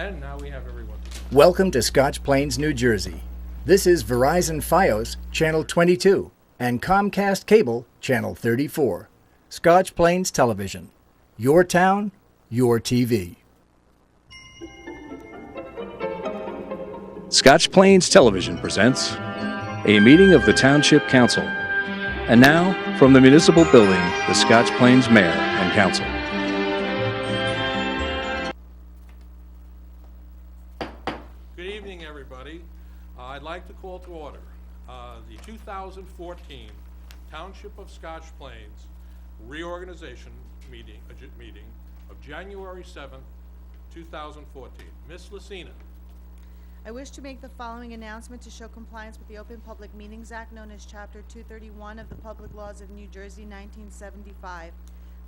And now we have everyone. Welcome to Scotch Plains, New Jersey. This is Verizon Fios, Channel 22, and Comcast Cable, Channel 34. Scotch Plains Television. Your town, your TV. Scotch Plains Television presents a meeting of the Township Council. And now, from the municipal building, the Scotch Plains Mayor and Council. Good evening, everybody. I'd like to call to order the 2014 Township of Scotch Plains reorganization meeting of January 7th, 2014. Ms. Lucina. I wish to make the following announcement to show compliance with the Open Public Meetings Act, known as Chapter 231 of the Public Laws of New Jersey, 1975.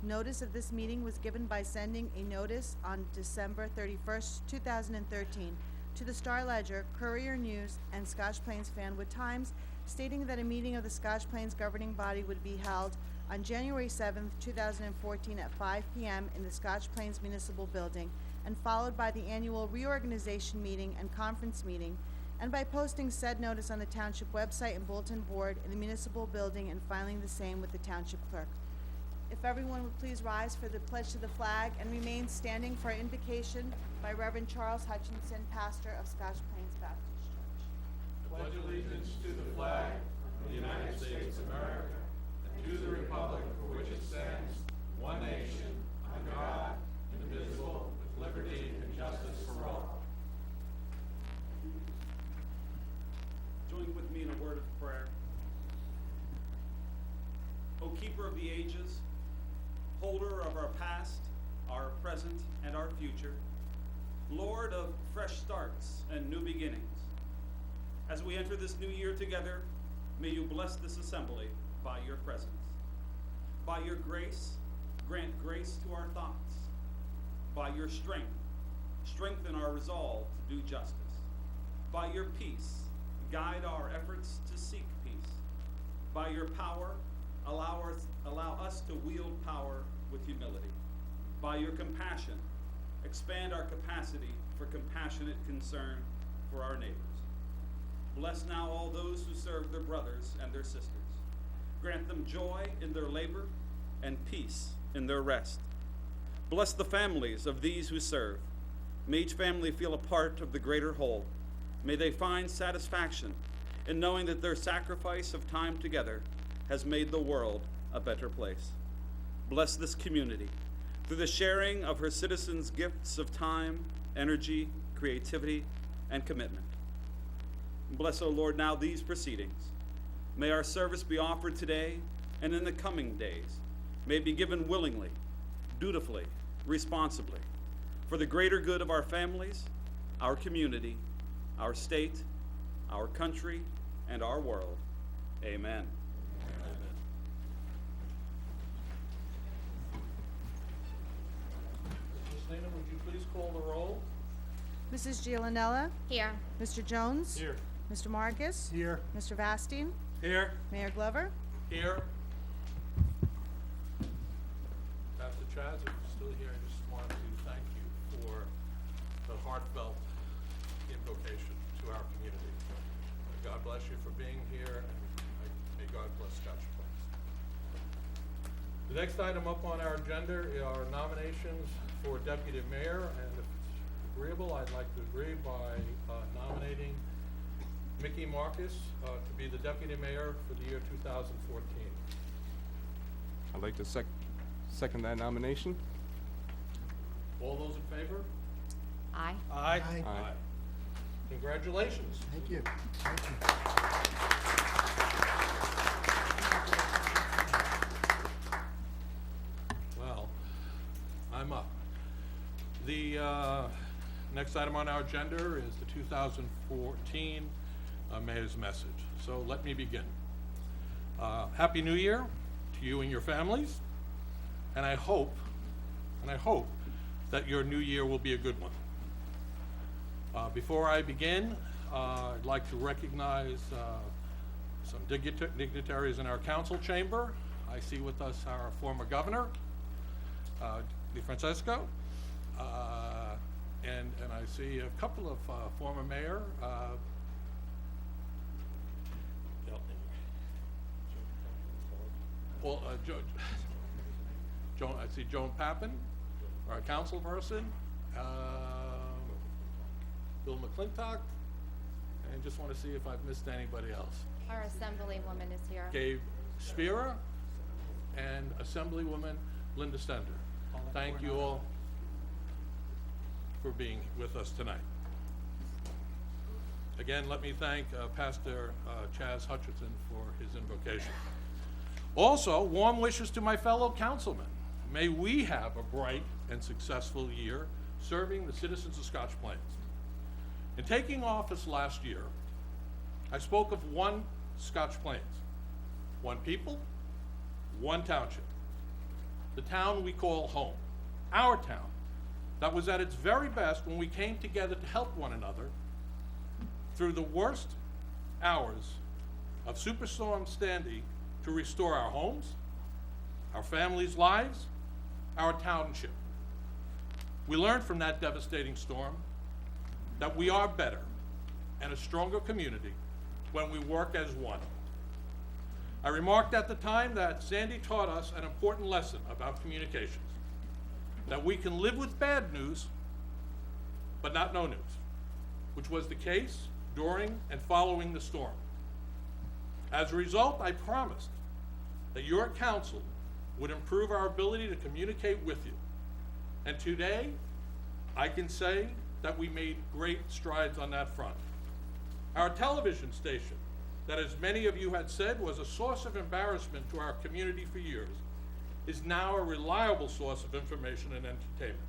Notice of this meeting was given by sending a notice on December 31st, 2013 to the Star-Ledger, Courier News, and Scotch Plains Fanwood Times, stating that a meeting of the Scotch Plains governing body would be held on January 7th, 2014 at 5 p.m. in the Scotch Plains Municipal Building, and followed by the annual reorganization meeting and conference meeting, and by posting said notice on the Township website and bulletin board in the municipal building and filing the same with the Township clerk. If everyone would please rise for the pledge to the flag and remain standing for invocation by Reverend Charles Hutchinson, pastor of Scotch Plains Baptist Church. Pledge allegiance to the flag of the United States of America and to the republic for which it stands, one nation, under God, indivisible, with liberty and justice for all. Join with me in a word of prayer. O keeper of the ages, holder of our past, our present, and our future, Lord of fresh starts and new beginnings, as we enter this new year together, may you bless this assembly by your presence. By your grace, grant grace to our thoughts. By your strength, strengthen our resolve to do justice. By your peace, guide our efforts to seek peace. By your power, allow us to wield power with humility. By your compassion, expand our capacity for compassionate concern for our neighbors. Bless now all those who serve their brothers and their sisters. Grant them joy in their labor and peace in their rest. Bless the families of these who serve. May each family feel a part of the greater whole. May they find satisfaction in knowing that their sacrifice of time together has made the world a better place. Bless this community through the sharing of her citizens' gifts of time, energy, creativity, and commitment. Bless, O Lord, now these proceedings. May our service be offered today and in the coming days. May it be given willingly, dutifully, responsibly, for the greater good of our families, our community, our state, our country, and our world. Amen. Ms. Lena, would you please call the roll? Mrs. Giovanella? Here. Mr. Jones? Here. Mr. Marcus? Here. Mr. Vastine? Here. Mayor Glover? Here. Pastor Chaz, if you're still here, I just wanted to thank you for the heartfelt invocation to our community. God bless you for being here, and may God bless Scotch Plains. The next item up on our agenda are nominations for deputy mayor, and if it's agreeable, I'd like to agree by nominating Mickey Marcus to be the deputy mayor for the year 2014. I'd like to second that nomination. All those in favor? Aye. Aye. Aye. Congratulations. Thank you. Well, I'm up. The next item on our agenda is the 2014 Mayor's Message. So let me begin. Happy New Year to you and your families, and I hope that your new year will be a good one. Before I begin, I'd like to recognize some dignitaries in our council chamber. I see with us our former governor, DeFrancesco, And I see a couple of former mayor. Well, Joan, I see Joan Pappin, our councilperson, Bill McClintock, and just want to see if I've missed anybody else. Our assemblywoman is here. Gabe Spira and Assemblywoman Linda Stender. Thank you all for being with us tonight. Again, let me thank Pastor Chaz Hutchinson for his invocation. Also, warm wishes to my fellow councilmen. May we have a bright and successful year serving the citizens of Scotch Plains. In taking office last year, I spoke of one Scotch Plains, one people, one township, the town we call home, our town, that was at its very best when we came together to help one another through the worst hours of Superstorm Sandy to restore our homes, our families' lives, our township. We learned from that devastating storm that we are better and a stronger community when we work as one. I remarked at the time that Sandy taught us an important lesson about communications, that we can live with bad news, but not no news, which was the case during and following the storm. As a result, I promised that your council would improve our ability to communicate with you. And today, I can say that we made great strides on that front. Our television station, that as many of you had said was a source of embarrassment to our community for years, is now a reliable source of information and entertainment.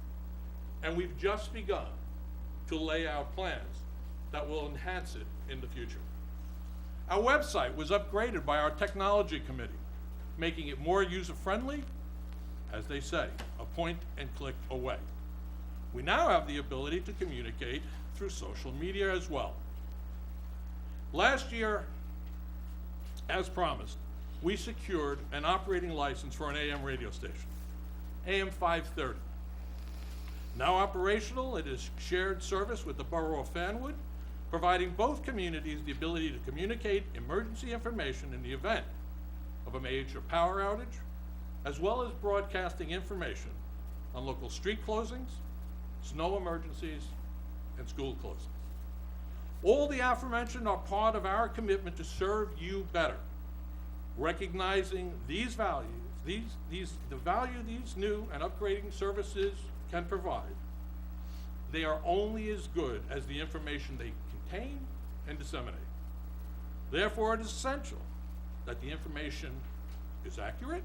And we've just begun to lay out plans that will enhance it in the future. Our website was upgraded by our technology committee, making it more user-friendly, as they say, a point and click away. We now have the ability to communicate through social media as well. Last year, as promised, we secured an operating license for an AM radio station, AM 530. Now operational, it is shared service with the Borough of Fanwood, providing both communities the ability to communicate emergency information in the event of a major power outage, as well as broadcasting information on local street closings, snow emergencies, and school closings. All the aforementioned are part of our commitment to serve you better, recognizing these values, the value these new and upgrading services can provide. They are only as good as the information they contain and disseminate. Therefore, it is essential that the information is accurate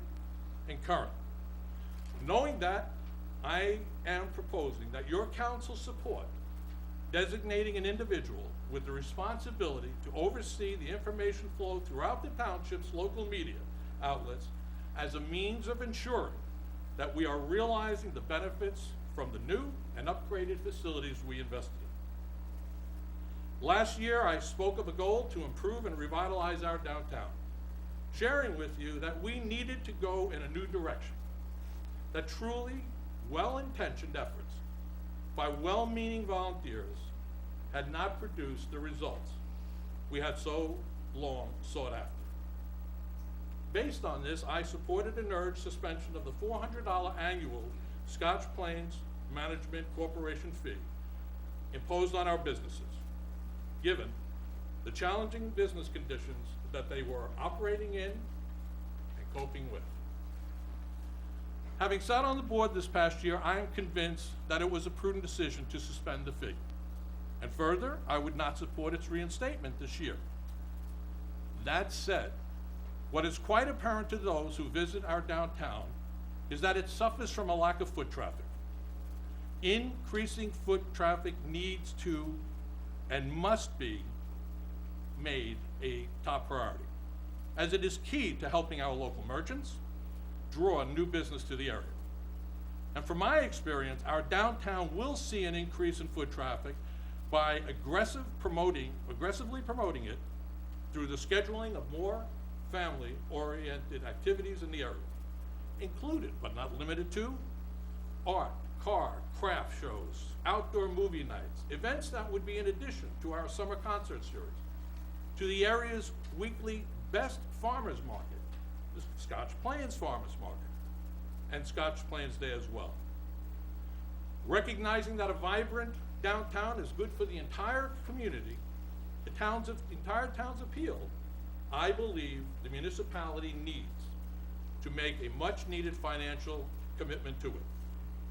and current. Knowing that, I am proposing that your council support designating an individual with the responsibility to oversee the information flow throughout the township's local media outlets as a means of ensuring that we are realizing the benefits from the new and upgraded facilities we invested in. Last year, I spoke of a goal to improve and revitalize our downtown, sharing with you that we needed to go in a new direction, that truly well-intentioned efforts by well-meaning volunteers had not produced the results we had so long sought after. Based on this, I supported and urged suspension of the $400 annual Scotch Plains Management Corporation fee imposed on our businesses, given the challenging business conditions that they were operating in and coping with. Having sat on the board this past year, I am convinced that it was a prudent decision to suspend the fee. And further, I would not support its reinstatement this year. That said, what is quite apparent to those who visit our downtown is that it suffers from a lack of foot traffic. Increasing foot traffic needs to and must be made a top priority, as it is key to helping our local merchants draw new business to the area. And from my experience, our downtown will see an increase in foot traffic by aggressively promoting it through the scheduling of more family-oriented activities in the area, included but not limited to art, car, craft shows, outdoor movie nights, events that would be in addition to our summer concert series, to the area's weekly best farmers market, the Scotch Plains Farmers Market, and Scotch Plains Day as well. Recognizing that a vibrant downtown is good for the entire community, the entire town's appeal, I believe the municipality needs to make a much-needed financial commitment to it,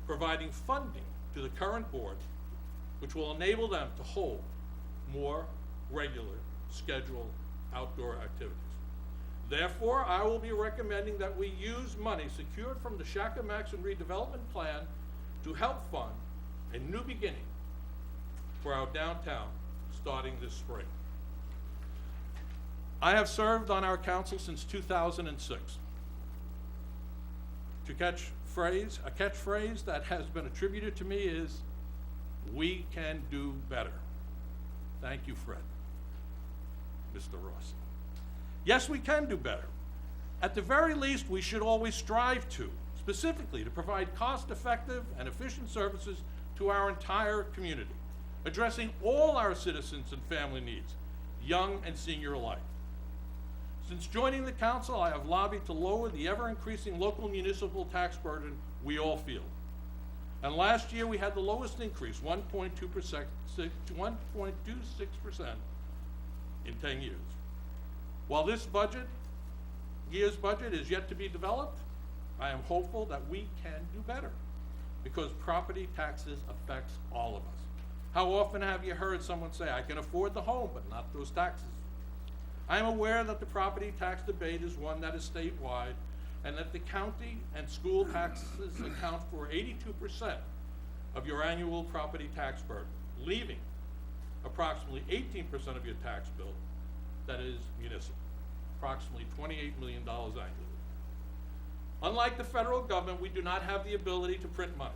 providing funding to the current board, which will enable them to hold more regular scheduled outdoor activities. Therefore, I will be recommending that we use money secured from the Shaka Maxon redevelopment plan to help fund a new beginning for our downtown starting this spring. I have served on our council since 2006. A catchphrase that has been attributed to me is, "We can do better." Thank you, Fred. Mr. Rossi. Yes, we can do better. At the very least, we should always strive to, specifically to provide cost-effective and efficient services to our entire community, addressing all our citizens and family needs, young and senior alike. Since joining the council, I have lobbied to lower the ever-increasing local municipal tax burden we all feel. And last year, we had the lowest increase, 1.26% in 10 years. While this year's budget is yet to be developed, I am hopeful that we can do better, because property taxes affects all of us. How often have you heard someone say, "I can afford the home, but not those taxes"? I am aware that the property tax debate is one that is statewide, and that the county and school taxes account for 82% of your annual property tax burden, leaving approximately 18% of your tax bill that is municipal, approximately $28 million annually. Unlike the federal government, we do not have the ability to print money.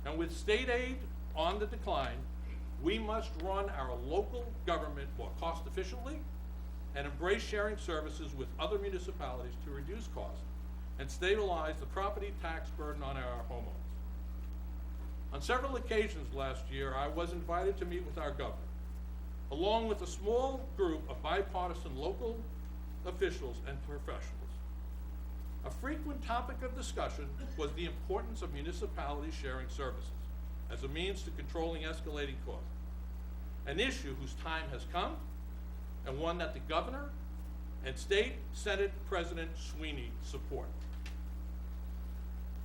And with state aid on the decline, we must run our local government more cost efficiently and embrace sharing services with other municipalities to reduce costs and stabilize the property tax burden on our homeowners. On several occasions last year, I was invited to meet with our governor, along with a small group of bipartisan local officials and professionals. A frequent topic of discussion was the importance of municipalities sharing services as a means to controlling escalating costs, an issue whose time has come, and one that the governor and State Senate President Sweeney support.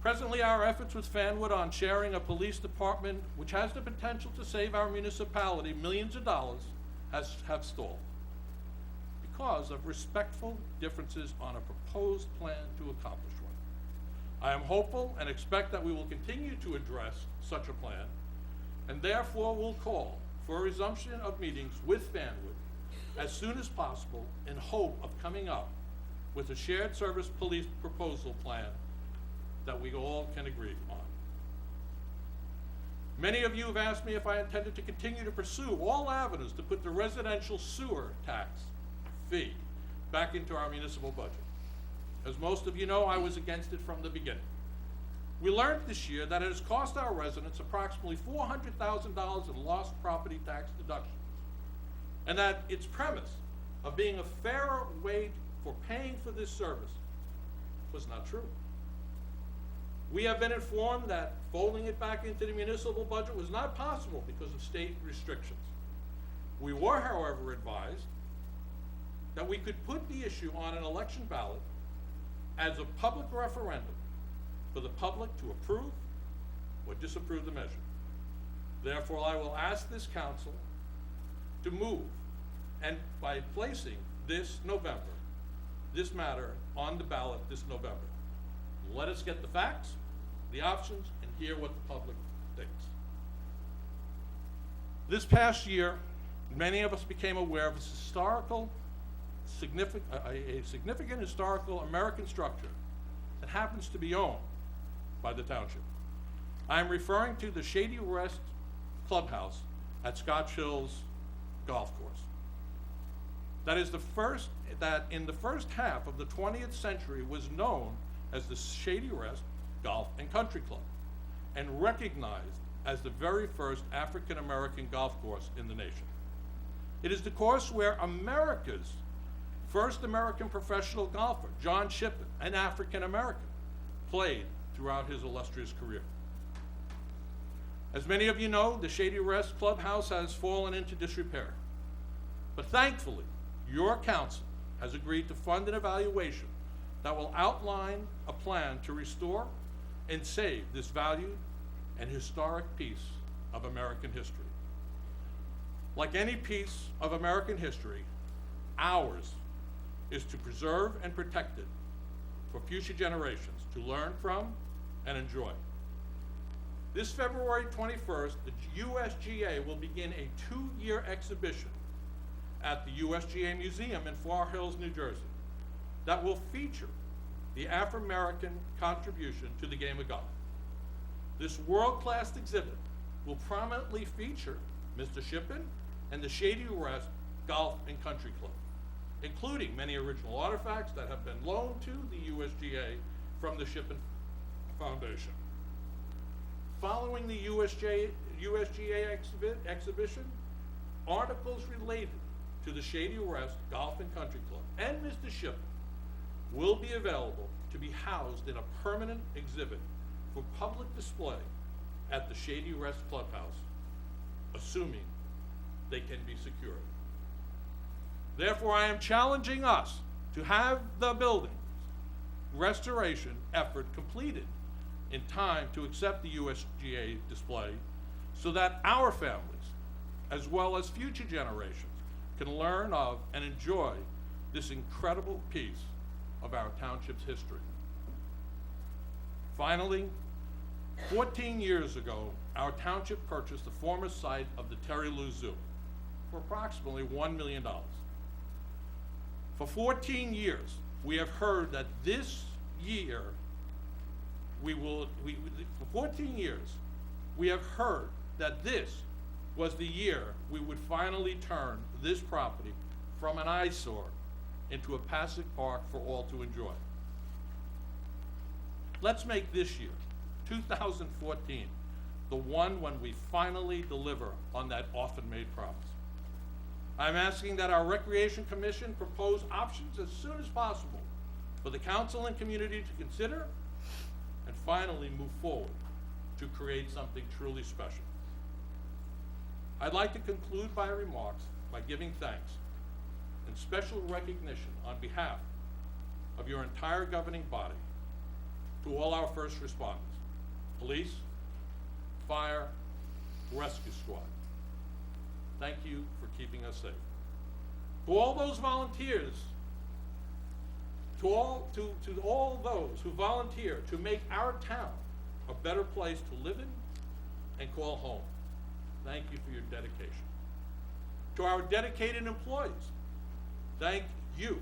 Presently, our efforts with Fanwood on sharing a police department which has the potential to save our municipality millions of dollars have stalled because of respectful differences on a proposed plan to accomplish one. I am hopeful and expect that we will continue to address such a plan, and therefore will call for a resumption of meetings with Fanwood as soon as possible, in hope of coming up with a shared service police proposal plan that we all can agree on. Many of you have asked me if I intended to continue to pursue all avenues to put the residential sewer tax fee back into our municipal budget. As most of you know, I was against it from the beginning. We learned this year that it has cost our residents approximately $400,000 in lost property tax deductions, and that its premise of being a fairer way for paying for this service was not true. We have been informed that folding it back into the municipal budget was not possible because of state restrictions. We were, however, advised that we could put the issue on an election ballot as a public referendum for the public to approve or disapprove the measure. Therefore, I will ask this council to move, and by placing this matter on the ballot this November. Let us get the facts, the options, and hear what the public thinks. This past year, many of us became aware of a significant historical American structure that happens to be owned by the township. I am referring to the Shady Rest Clubhouse at Scotch Hills Golf Course. That in the first half of the 20th century was known as the Shady Rest Golf and Country Club, and recognized as the very first African-American golf course in the nation. It is the course where America's first American professional golfer, John Shippen, an African-American, played throughout his illustrious career. As many of you know, the Shady Rest Clubhouse has fallen into disrepair. But thankfully, your council has agreed to fund an evaluation that will outline a plan to restore and save this valued and historic piece of American history. Like any piece of American history, ours is to preserve and protect it for future generations to learn from and enjoy. This February 21st, the USGA will begin a 2-year exhibition at the USGA Museum in Far Hills, New Jersey, that will feature the Afro-American contribution to the game of golf. This world-class exhibit will prominently feature Mr. Shippen and the Shady Rest Golf and Country Club, including many original artifacts that have been loaned to the USGA from the Shippen Foundation. Following the USGA exhibition, articles related to the Shady Rest Golf and Country Club and Mr. Shippen will be available to be housed in a permanent exhibit for public display at the Shady Rest Clubhouse, assuming they can be secured. Therefore, I am challenging us to have the building's restoration effort completed in time to accept the USGA display so that our families, as well as future generations, can learn of and enjoy this incredible piece of our township's history. Finally, 14 years ago, our township purchased the former site of the Terry Lou Zoo for approximately $1 million. For 14 years, we have heard that this year for 14 years, we have heard that this was the year we would finally turn this property from an eyesore into a passive park for all to enjoy. Let's make this year, 2014, the one when we finally deliver on that often made promise. I'm asking that our Recreation Commission propose options as soon as possible for the council and community to consider and finally move forward to create something truly special. I'd like to conclude my remarks by giving thanks and special recognition on behalf of your entire governing body to all our first responders, police, fire, rescue squad. Thank you for keeping us safe. To all those volunteers, to all those who volunteer to make our town a better place to live in and call home, thank you for your dedication. To our dedicated employees, thank you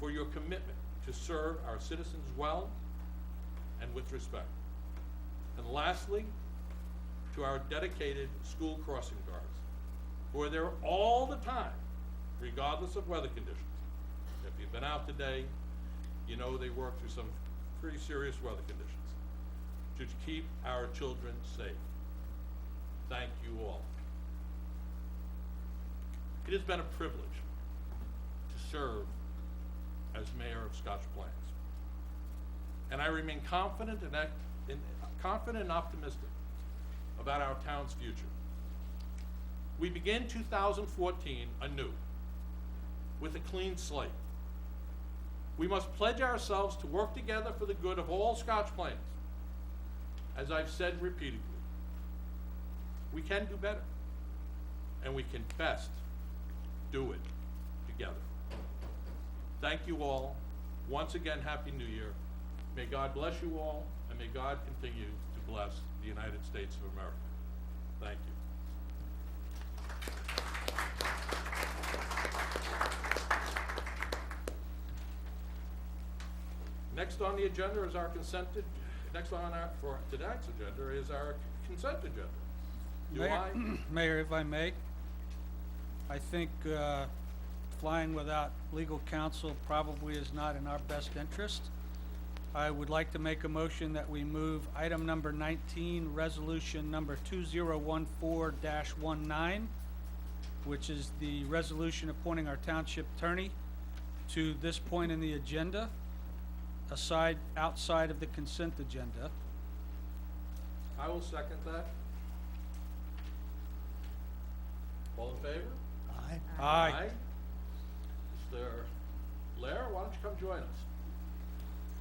for your commitment to serve our citizens well and with respect. And lastly, to our dedicated school crossing guards, who are there all the time, regardless of weather conditions. If you've been out today, you know they work through some pretty serious weather conditions to keep our children safe. Thank you all. It has been a privilege to serve as mayor of Scotch Plains, and I remain confident and optimistic about our town's future. We begin 2014 anew with a clean slate. We must pledge ourselves to work together for the good of all Scotch Plains. As I've said repeatedly, we can do better, and we can best do it together. Thank you all. Once again, Happy New Year. May God bless you all, and may God continue to bless the United States of America. Thank you. Next on the agenda is our for tonight's agenda is our consent agenda. Mayor, if I may, I think flying without legal counsel probably is not in our best interest. I would like to make a motion that we move item number 19, resolution number 2014-19, which is the resolution appointing our township attorney, to this point in the agenda, outside of the consent agenda. I will second that. All in favor? Aye. Aye. Mr. Lair, why don't you come join us?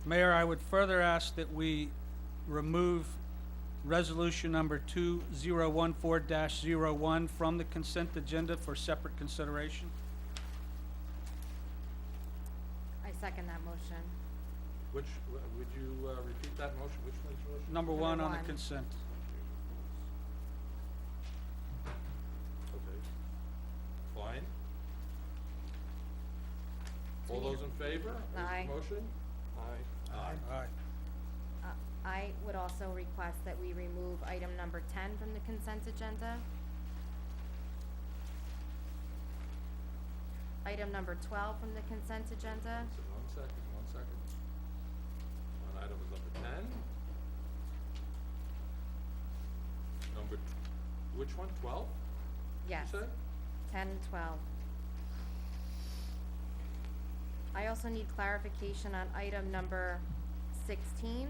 Mayor, I would further ask that we remove resolution number 2014-01 from the consent agenda for separate consideration. I second that motion. Would you repeat that motion? Which one's your motion? Number one on the one. consent. Okay. Fine. So All we need- those in favor of this Aye. motion? Aye. Aye. Aye. I would also request that we remove item number 10 from the consent agenda. Item number 12 from the consent agenda. So one second. On item is number 10. Which one? 12? Yes, You said? 10 and 12. I also need clarification on item number 16.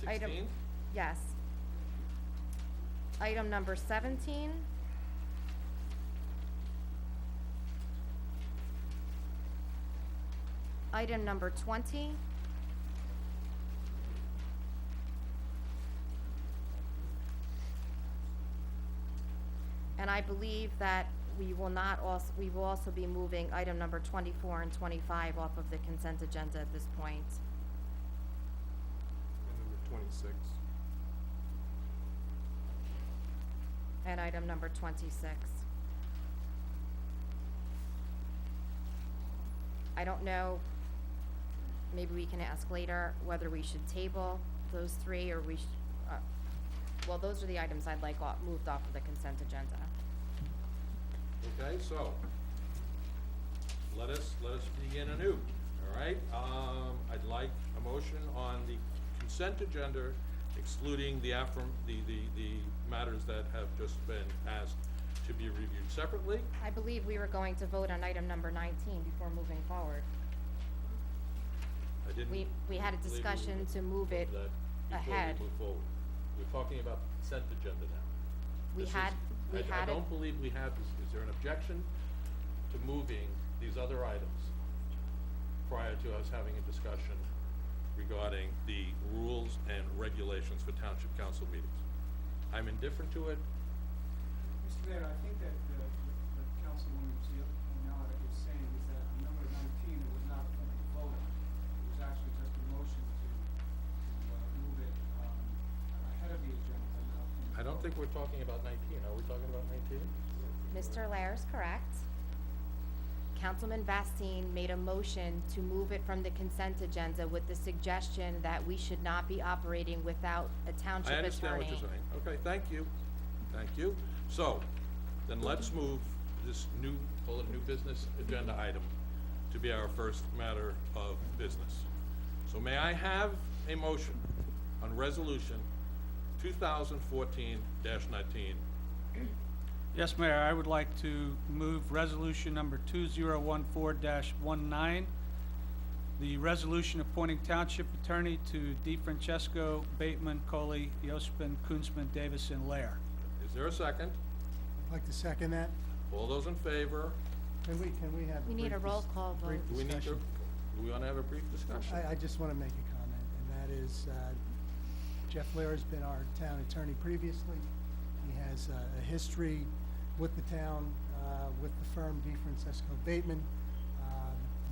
Item- 16? Yes. Item number 17. Item number 20. And I believe that we will also be moving item number 24 and 25 off of the consent agenda at this point. And number 26. And item number 26. I don't know, maybe we can ask later whether we should table those three, or well, those are the items I'd like moved off of the consent agenda. Okay, so, let us begin anew, all right? I'd like a motion on the consent agenda excluding the matters that have just been asked to be reviewed separately. I believe we were going to vote on item number 19 before moving forward. I didn't. We had a believe we discussion would to move it that ahead. Before we move forward. We're talking about the consent agenda now. We This is- had I it. don't believe we have, is there an objection to moving these other items prior to us having a discussion regarding the rules and regulations for township council meetings? I'm indifferent to it. Mr. Mayor, I think that the Councilwoman Gianella is saying is that on number 19, it was not a formal vote on. It was actually just a motion to move it ahead of the agenda, but not a formal I don't vote. think we're talking about 19. Are we talking about 19? Mr. Lair is correct. Councilman Bastine made a motion to move it from the consent agenda with the suggestion that we should not be operating without a township attorney. I understand what you're saying. Okay, thank you. Thank you. So, then let's move this call it a new business agenda item to be our first matter of business. So may I have a motion on resolution 2014-19? Yes, Mayor, I would like to move resolution number 2014-19, the resolution appointing township attorney to DeFrancesco, Bateman, Coley, Yospin, Kunzman, Davis, and Lair. Is there a second? I'd like to second that. All those in favor? Can we have? We need a roll call vote. Do we need to, do we want to have a brief discussion? I just want to make a comment, and that is, Jeff Lair has been our town attorney previously. He has a history with the town, with the firm DeFrancesco Bateman.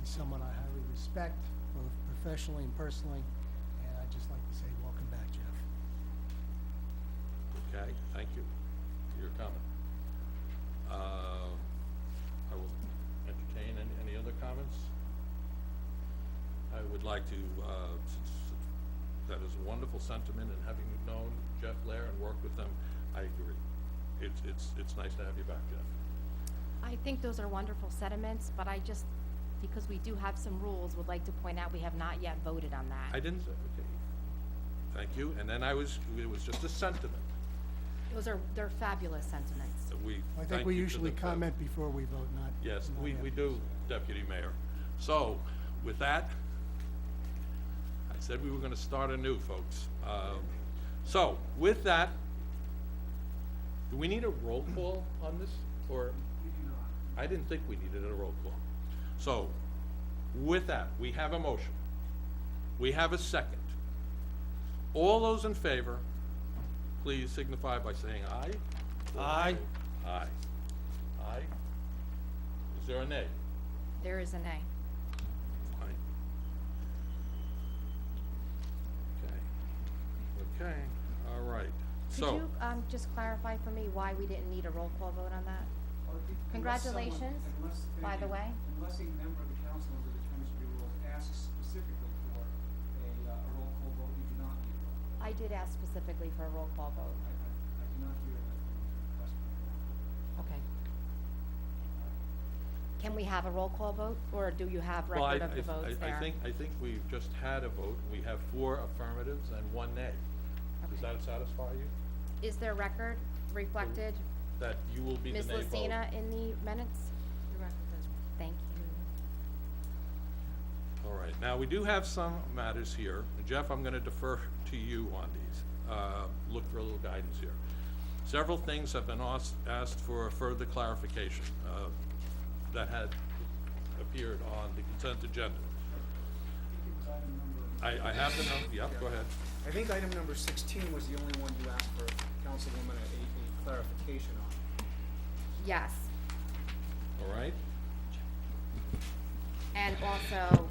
He's someone I highly respect, both professionally and personally, and I'd just like to say welcome back, Jeff. Okay, thank you for your comment. I will entertain any other comments. I would like to, since that is a wonderful sentiment, and having known Jeff Lair and worked with them, I agree. It's nice to have you back, Jeff. I think those are wonderful sentiments, but I just because we do have some rules, would like to point out we have not yet voted on that. I didn't say, okay. Thank you. And then it was just a sentiment. They're fabulous sentiments. That we I thank think we you for usually the- comment before we vote, not. Yes, not we after. do, Deputy Mayor. So, with that, I said we were gonna start anew, folks. So, with that, do we need a roll call on this, or? You do not. I didn't think we needed a roll call. So, with that, we have a motion. We have a second. All those in favor, please signify by saying aye. Aye. Aye. Aye. Is there a nay? There is a nay. Aye. Okay, all right. Could So, you, just clarify for me why we didn't need a roll call vote on that? Or if- Congratulations, by the way. Unless a member of the council under the terms of your rules asks specifically for a roll call vote, you do not need a roll call. I did ask specifically for a roll call vote. I do not hear that request for a roll call. Okay. Can we have a roll call vote, or do you have well, record of the votes there? I think we've just had a vote. We have 4 affirmatives and 1 nay. Does Okay. that satisfy you? Is there record reflected, That you will be the Ms. nay vote? Lucina, in the minutes? The record does. Thank you. All right, now, we do have some matters here. Jeff, I'm gonna defer to you on these. Look for a little guidance here. Several things have been asked for further clarification, that had appeared on the consent agenda. I think it was item number. I have the number, yep, go ahead. I think item number 16 was the only one you asked for, Councilwoman, a clarification on. Yes, All right? and also,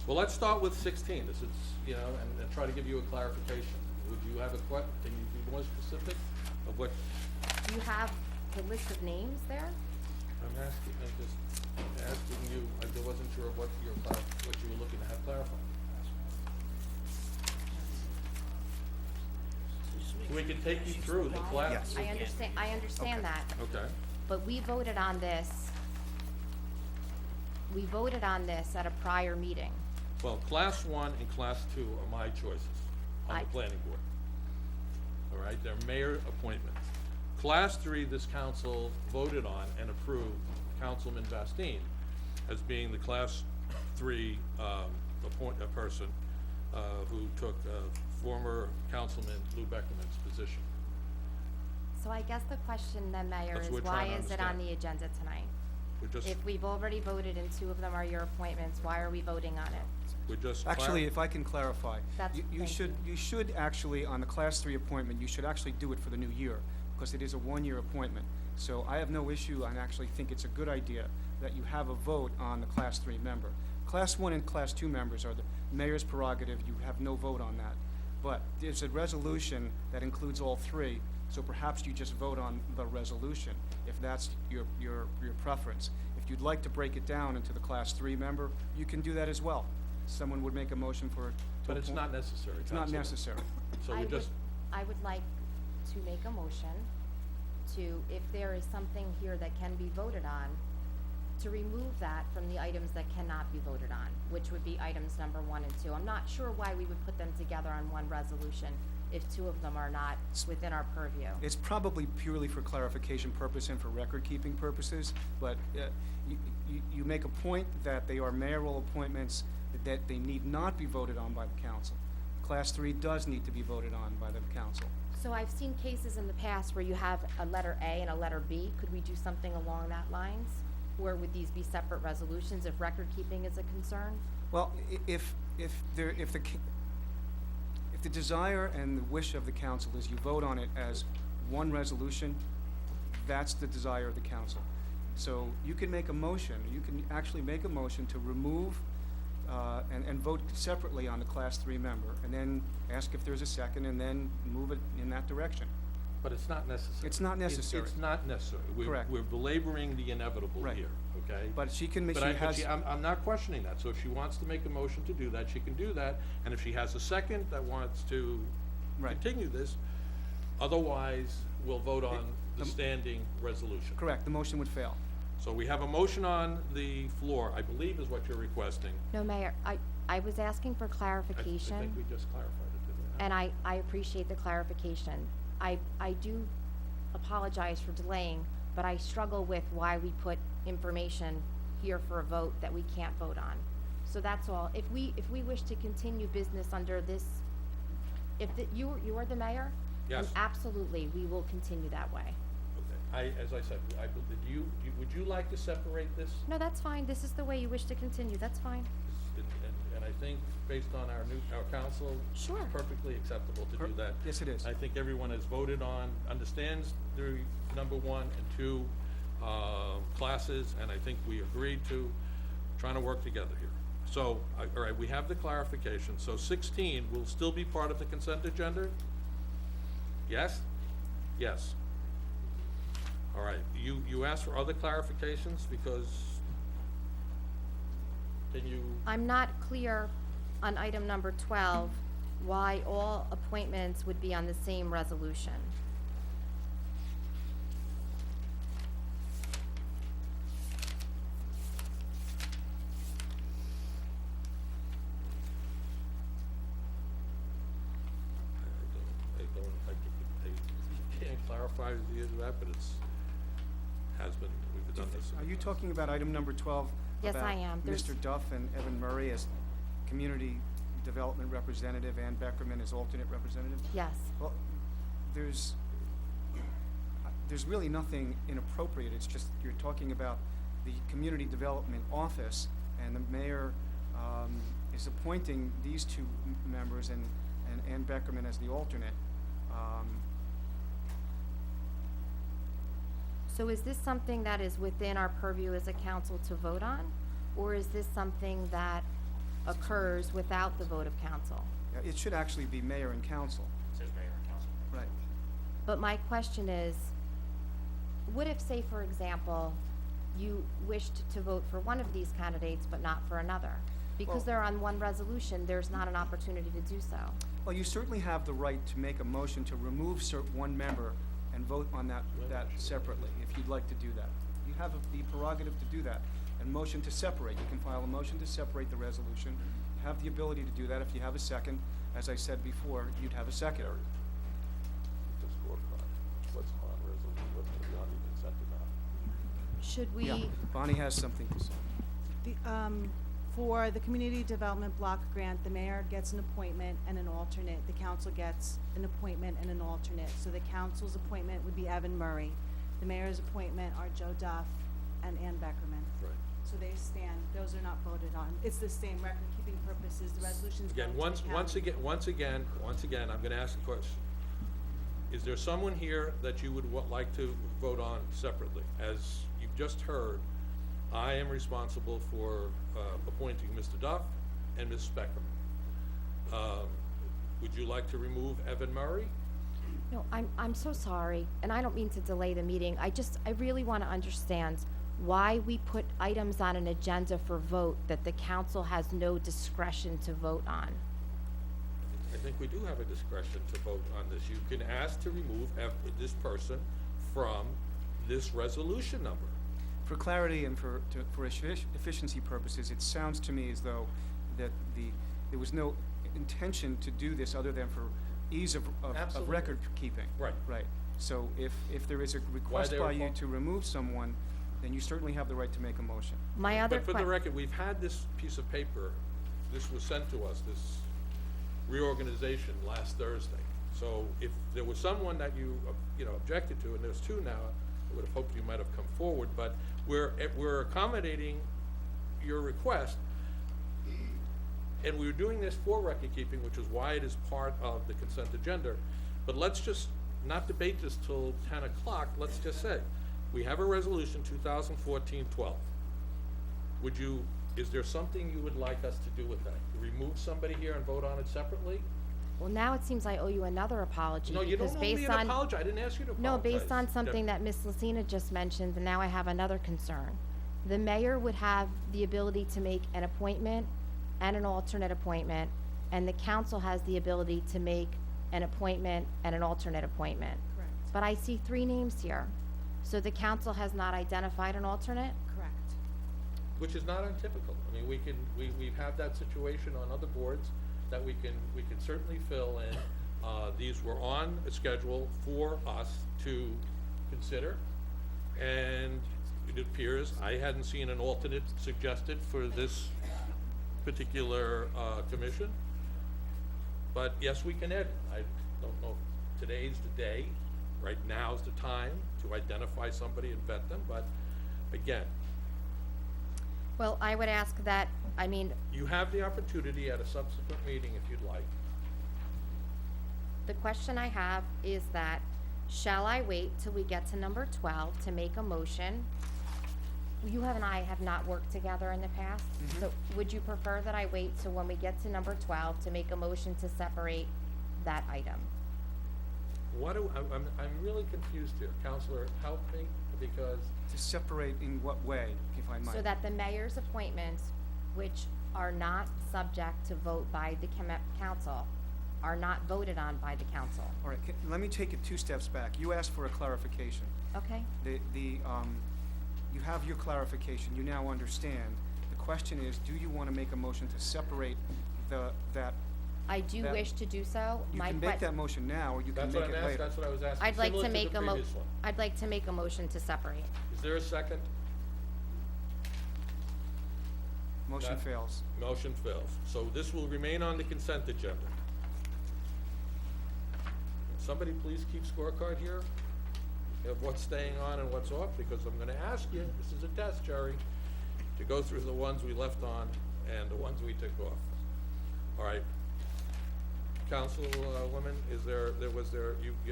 Well, let's start with 16. This is, and try to give you a clarification. Would you have can you be more specific of what do you have the list of names there? I'm just asking you, I wasn't sure of what you were looking to have clarified. We can take you through the class. I understand that, Okay. but we voted on this at a prior meeting. Well, Class 1 and Class 2 are my choices on the I- planning board. All right, they're mayor appointments. Class 3, this council voted on and approved Councilman Vastine as being the Class 3 person who took former Councilman Lou Beckerman's position. So I guess the question then, Mayor, That's is what we're why trying to is it on understand. the agenda tonight? We're just, If we've already voted and 2 of them are your appointments, why are we voting on it? we're just. Actually, if I can clarify, That's- thank you. you should actually, on the Class 3 appointment, you should actually do it for the new year, because it is a one-year appointment. So I have no issue, and actually think it's a good idea that you have a vote on the Class 3 member. Class 1 and Class 2 members are the mayor's prerogative, you have no vote on that. But there's a resolution that includes all 3, so perhaps you just vote on the resolution, if that's your preference. If you'd like to break it down into the Class 3 member, you can do that as well. Someone would make a motion for. But it's not necessary, It's not Councilman. necessary. So we just, I would like to make a motion to, if there is something here that can be voted on, to remove that from the items that cannot be voted on, which would be items number 1 and 2. I'm not sure why we would put them together on one resolution if 2 of them are not within our purview. It's probably purely for clarification purpose and for record-keeping purposes, but you make a point that they are mayoral appointments, that they need not be voted on by the council. Class 3 does need to be voted on by the council. So I've seen cases in the past where you have a letter A and a letter B. Could we do something along that lines? Or would these be separate resolutions if record-keeping is a concern? Well, if the desire and the wish of the council is you vote on it as one resolution, that's the desire of the council. So you can make a motion, you can actually make a motion to remove and vote separately on the Class 3 member, and then ask if there's a second, and then move it in that direction. but it's not necessary. It's not necessary. It's not necessary. Correct. We're belaboring the inevitable Right. here, okay? But she can, But she has. I'm not questioning that, so if she wants to make a motion to do that, she can do that, and if she has a second that wants to Right. continue this, otherwise, we'll vote on the standing resolution. Correct, the motion would fail. So we have a motion on the floor, I believe is what you're requesting. No, Mayor, I was asking for I clarification. think we just clarified it, didn't we? And I appreciate the clarification. I do apologize for delaying, but I struggle with why we put information here for a vote that we can't vote on. So that's all. If we wish to continue business under this, you are the mayor? Yes. then absolutely, we will continue that way. Okay, as I said, would you like to separate this? No, that's fine. This is the way you wish to continue. That's fine. And I think, based on our council, Sure. it's perfectly acceptable to do that. Yes, it is. I think everyone has voted on, understands the number 1 and 2 classes, and I think we agreed to trying to work together here. So, all right, we have the clarification. So 16 will still be part of the consent agenda? Yes? Yes. All right, you asked for other clarifications because, can you? I'm not clear on item number 12, why all appointments would be on the same resolution. I can't clarify that, but has been, we've done this. Are you talking about item number 12? Yes, I am. About There's- Mr. Duff and Evan Murray as community development representative and Beckerman as alternate representative? Yes. Well, there's really nothing inappropriate. It's just you're talking about the community development office, and the mayor is appointing these two members and Ann Beckerman as the alternate. So is this something that is within our purview as a council to vote on? Or is this something that occurs without the vote of council? It should actually be mayor and council. It says mayor and council. Right. But my question is, what if, say, for example, you wished to vote for one of these candidates but not for another? Because Well- they're on one resolution, there's not an opportunity to do so. Well, you certainly have the right to make a motion to remove one member and vote on that separately, if you'd like to do that. You have the prerogative to do that. And motion to separate, you can file a motion to separate the resolution. You have the ability to do that. If you have a second, as I said before, you'd have a second. The scorecard, what's on resolution, what's on the consent agenda. Should we? Yeah, Bonnie has something to say. For the community development block grant, the mayor gets an appointment and an alternate. The council gets an appointment and an alternate. So the council's appointment would be Evan Murray. The mayor's appointment are Joe Duff and Ann Beckerman. Right. So they stand, those are not voted on. It's the same record-keeping purposes, the resolution's Again, going to the county. once again, I'm gonna ask a question. Is there someone here that you would like to vote on separately? As you've just heard, I am responsible for appointing Mr. Duff and Ms. Beckerman. Would you like to remove Evan Murray? No, I'm so sorry, and I don't mean to delay the meeting. I really want to understand why we put items on an agenda for vote that the council has no discretion to vote on. I think we do have a discretion to vote on this. You can ask to remove this person from this resolution number. For clarity and for efficiency purposes, it sounds to me as though that there was no intention to do this other than for ease of Absolutely. record keeping. Right. Right. So if there is a request they by were you fo- to remove someone, then you certainly have the right to make a motion. My other But for the record, we've had this piece of paper, this was sent to us, this reorganization last Thursday. So if there was someone that you objected to, and there's two now, I would have hoped you might have come forward, but we're accommodating your request. And we were doing this for record keeping, which is why it is part of the consent agenda. But let's just not debate this till 10 o'clock. Let's just say, we have a resolution 2014-12. Is there something you would like us to do with that? Remove somebody here and vote on it separately? Well, now it seems I owe you another apology. No, you don't because owe me based an on- apology. I didn't ask you to apologize. No, based on something Debbie. that Ms. Lucina just mentioned, and now I have another concern. The mayor would have the ability to make an appointment and an alternate appointment, and the council has the ability to make an appointment and an alternate appointment. Correct. But I see three names here. So the council has not identified an alternate? Correct. Which is not untypical. I mean, we've had that situation on other boards that we can certainly fill in. These were on a schedule for us to consider, and it appears I hadn't seen an alternate suggested for this particular commission. But yes, we can edit. I don't know if today's the day, right now's the time to identify somebody and vet them, but again, Well, I would ask that, I mean, you have the opportunity at a subsequent meeting if you'd like. the question I have is that, shall I wait till we get to number 12 to make a motion? You and I have not worked together in the past, so would you prefer that I wait till when we get to number 12 to make a motion to separate that item? I'm really confused here. Counselor, help me, because To separate in what way, if I might? So that the mayor's appointments, which are not subject to vote by the council, are not voted on by the council. All right, let me take it 2 steps back. You asked for a clarification. Okay? You have your clarification, you now understand. The question is, do you want to make a motion to separate that? I do That- wish to do so. You My can que- make that motion now, or you can that's make what it I'm asking, later. that's what I was asking. I'd like Similar to make the a previous one. I'd like to make a motion to separate. Is there a second? Motion That- fails. Motion fails. So this will remain on the consent agenda. Can somebody please keep scorecard here of what's staying on and what's off, because I'm gonna ask you, this is a test, Jerry, to go through the ones we left on and the ones we took off. All right. Councilwoman,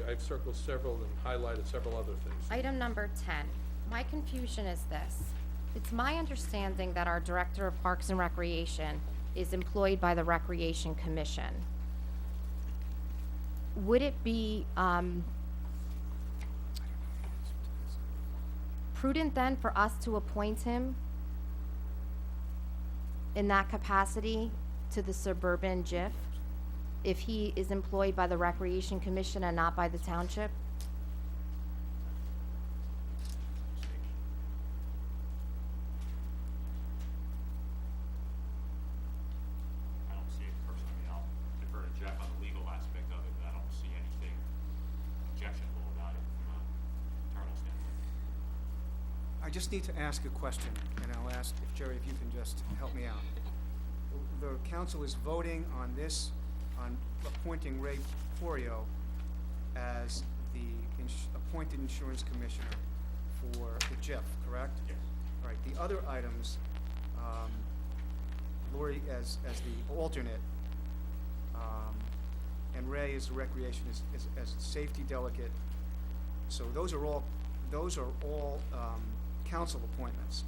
I've circled several and highlighted several other things. Item number 10. My confusion is this. It's my understanding that our Director of Parks and Recreation is employed by the Recreation Commission. Would it be prudent then for us to appoint him in that capacity to the Suburban JIF if he is employed by the Recreation Commission and not by the township? I don't see it personally. I mean, I'll defer to Jeff on the legal aspect of it, but I don't see anything objectionable about it from an internal standpoint. I just need to ask a question, and I'll ask if Jerry, if you can just help me out. The council is voting on this, on appointing Ray Porio as the appointed insurance commissioner for the JIF, correct? Yes. All right, the other items, Lori as the alternate, and Ray as the recreation, as safety delegate. So those are all council appointments.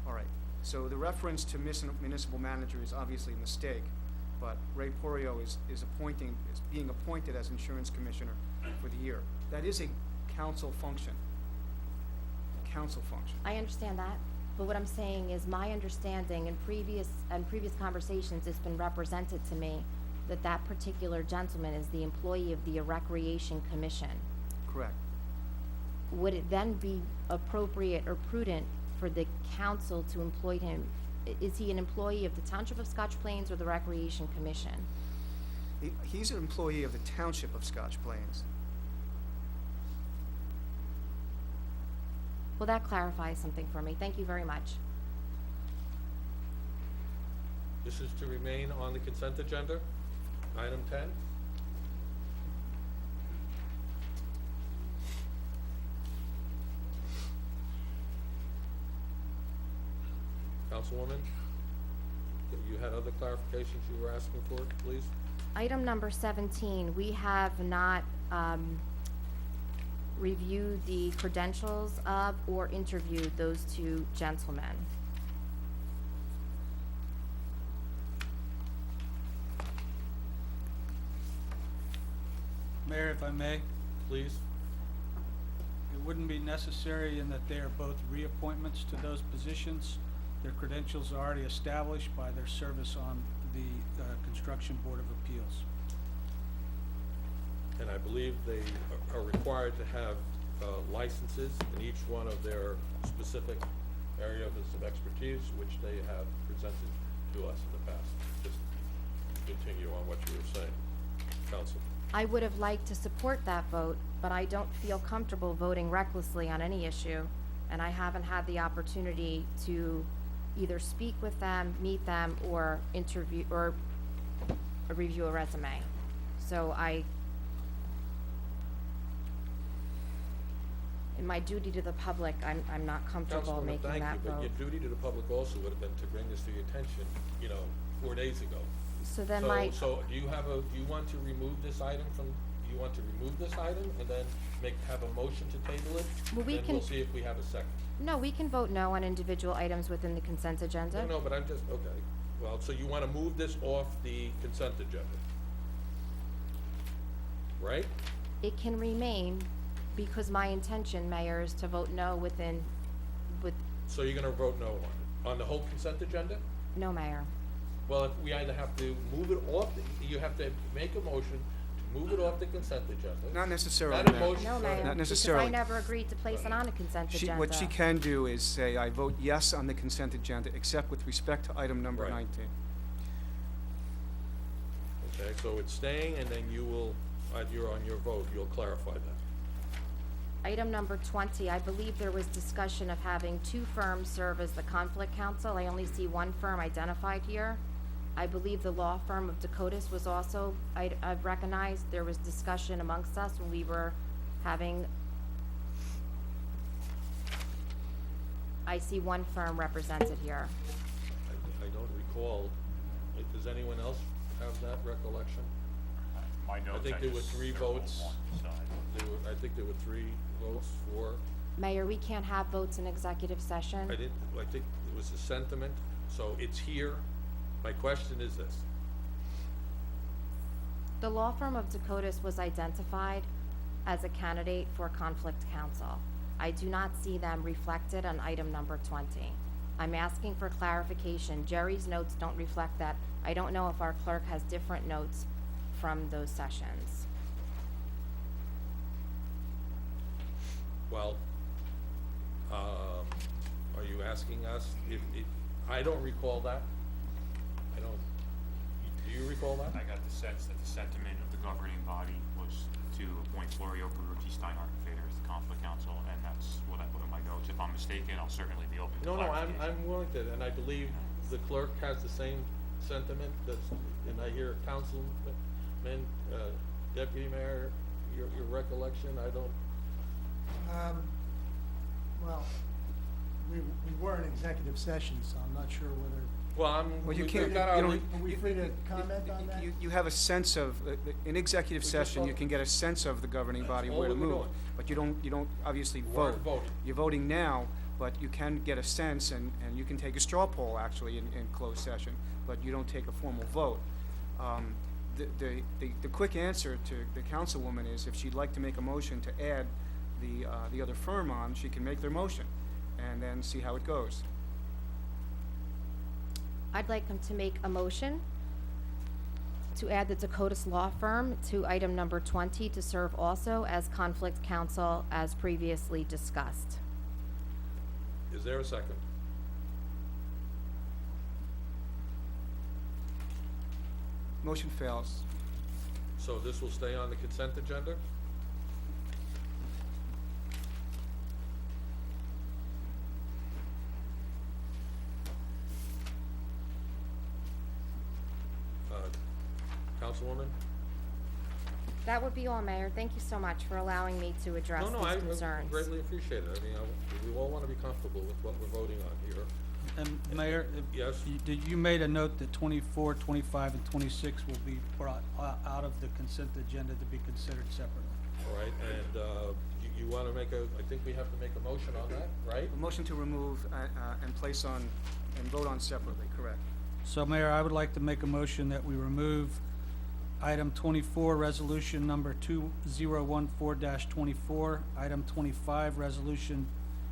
All right, so the reference to municipal manager is obviously a mistake, but Ray Porio is being appointed as insurance commissioner for the year. That is a council function. I understand that, but what I'm saying is my understanding in previous conversations, it's been represented to me that that particular gentleman is the employee of the Recreation Commission. Correct. Would it then be appropriate or prudent for the council to employ him? Is he an employee of the Township of Scotch Plains or the Recreation Commission? He's an employee of the Township of Scotch Plains. Well, that clarifies something for me. Thank you very much. This is to remain on the consent agenda. Item 10. Councilwoman, you had other clarifications you were asking for, please? Item number 17, we have not reviewed the credentials of or interviewed those two gentlemen. Mayor, if I may, Please. it wouldn't be necessary in that they are both reappointments to those positions. Their credentials are already established by their service on the Construction Board of Appeals. And I believe they are required to have licenses in each one of their specific areas of expertise, which they have presented to us in the past. Just continue on what you were saying, Counsel. I would have liked to support that vote, but I don't feel comfortable voting recklessly on any issue, and I haven't had the opportunity to either speak with them, meet them, or interview, or review a resume. So in my duty to the public, I'm not comfortable Councilwoman, making thank that you, but vote. your duty to the public also would have been to bring this to your attention, 4 days ago. So then So do you want to remove this item and then have a motion to table it? Well, we And can- we'll see if we have a second. No, we can vote no on individual items within the consent agenda. No, but okay. Well, so you want to move this off the consent agenda? Right? It can remain because my intention, Mayor, is to vote no with, So you're gonna vote no on it? On the whole consent agenda? no, Mayor. Well, if we either have to move it off, you have to make a motion to move it off the consent agenda. Not necessarily, Not a Mayor. motion. No, Not Mayor, because I necessarily. never agreed to place it on a consent agenda. What she can do is say, I vote yes on the consent agenda, except with respect to item number Right. 19. Okay, so it's staying, and then you will, on your vote, you'll clarify that. Item number 20, I believe there was discussion of having 2 firms serve as the conflict counsel. I only see 1 firm identified here. I believe the law firm of Dakotas was also I've recognized. There was discussion amongst us when we were having, I see 1 firm represented here. I don't recall, does anyone else have that recollection? My notes, think there were just 3 circled votes. one side. I think there were 3 votes for, Mayor, we can't have votes in executive session. I think it was a sentiment, so it's here. My question is this. The law firm of Dakotas was identified as a candidate for conflict counsel. I do not see them reflected on item number 20. I'm asking for clarification. Jerry's notes don't reflect that. I don't know if our clerk has different notes from those sessions. Well, are you asking us if, I don't recall that. Do you recall that? I got the sense that the sentiment of the governing body was to appoint Florio Perrucci Steinhardt and Fader as the conflict counsel, and that's what I put in my notes. If I'm mistaken, I'll certainly be open to No, clarification. I'm willing to, and I believe the clerk has the same sentiment, and I hear Councilman, Deputy Mayor, your recollection, I don't, Well, we were in executive session, so I'm not sure whether, well, Well, you we've can't, got our you know, le- are we free to comment on that? You have a sense of, in executive just session, you voted. can get a sense of the governing body all where to we were move. doing. But you don't obviously Weren't vote. voting. You're voting now, but you can get a sense, and you can take a straw poll, actually, in closed session, but you don't take a formal vote. The quick answer to the councilwoman is, if she'd like to make a motion to add the other firm on, she can make their motion, and then see how it goes. I'd like them to make a motion to add the Dakotas law firm to item number 20 to serve also as conflict counsel as previously discussed. Is there a second? Motion fails. So this will stay on the consent agenda? Councilwoman? That would be all, Mayor. Thank you so much for allowing me to address No, these I concerns. greatly appreciate it. I mean, we all want to be comfortable with what we're voting on here. And Mayor, Yes? you made a note that 24, 25, and 26 will be brought out of the consent agenda to be considered separately. All right, and you want to make I think we have to make a motion on that, right? A motion to remove and place on, and vote on separately, correct. So, Mayor, I would like to make a motion that we remove item 24, resolution number 2014-24, item 25, resolution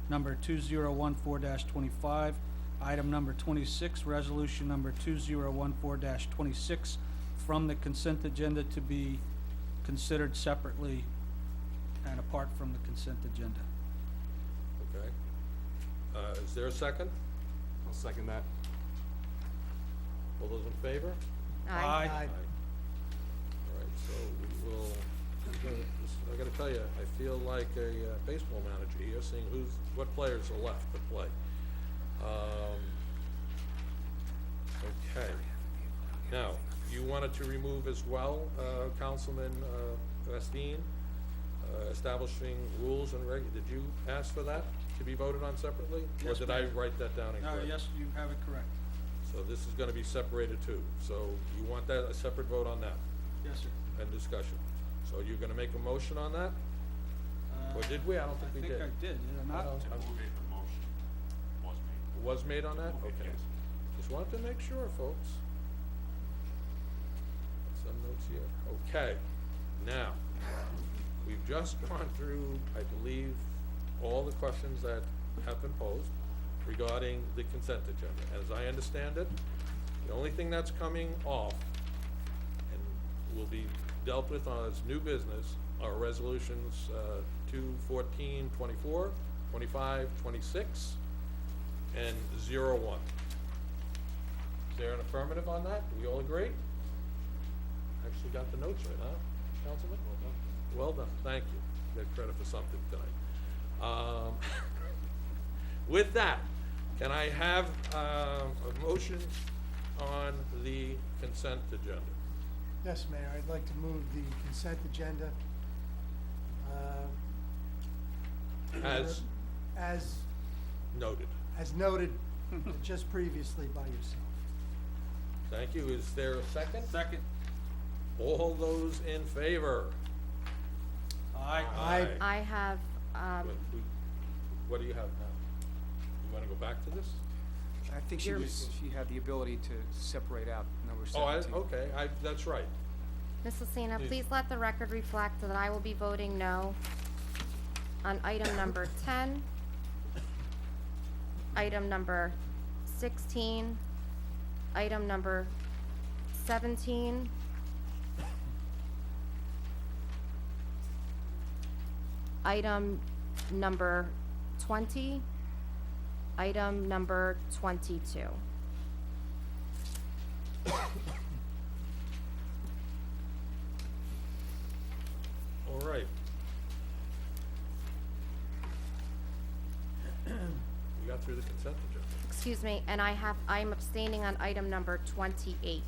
number 2014-25, item number 26, resolution number 2014-26, from the consent agenda to be considered separately and apart from the consent agenda. Okay. Is there a second? I'll second that. All those in favor? Aye. All right, so we will, I gotta tell you, I feel like a baseball manager here, seeing what players are left to play. Okay. Now, you wanted to remove as well, Councilman Vestine, establishing rules and did you ask for that to be voted on separately? Yes, Or did I ma'am. write that down incorrectly? Yes, you have it correct. So this is gonna be separated too. So you want that, a separate vote on that Yes, sir. and discussion. So you're gonna make a motion on that? Or did we? I don't think we did. I think I did, did I not? To move it, the motion was made. It was made on that? Move it, Okay. yes. Just wanted to make sure, folks. Some notes here. Okay. Now, we've just gone through, I believe, all the questions that have been posed regarding the consent agenda. As I understand it, the only thing that's coming off and will be dealt with as new business are resolutions 214, 24, 25, 26, and 01. Is there an affirmative on that? Do we all agree? Actually got the notes right, huh, Councilman? Well done, thank you. Get credit for something tonight. With that, can I have a motion on the consent agenda? Yes, Mayor, I'd like to move the consent agenda. As noted. As noted just previously by yourself. Thank you. Is there a second? Second. All those in favor? Aye. Aye. I have, What do you have now? You wanna go back to this? I think she had the ability to separate out number Oh, 17. okay, that's right. Ms. Lucina, Please. please let the record reflect that I will be voting no on item number 10, item number 16, item number 17, item number 20, item number 22. All right. We got through the consent agenda. Excuse me, and I'm abstaining on item number 28.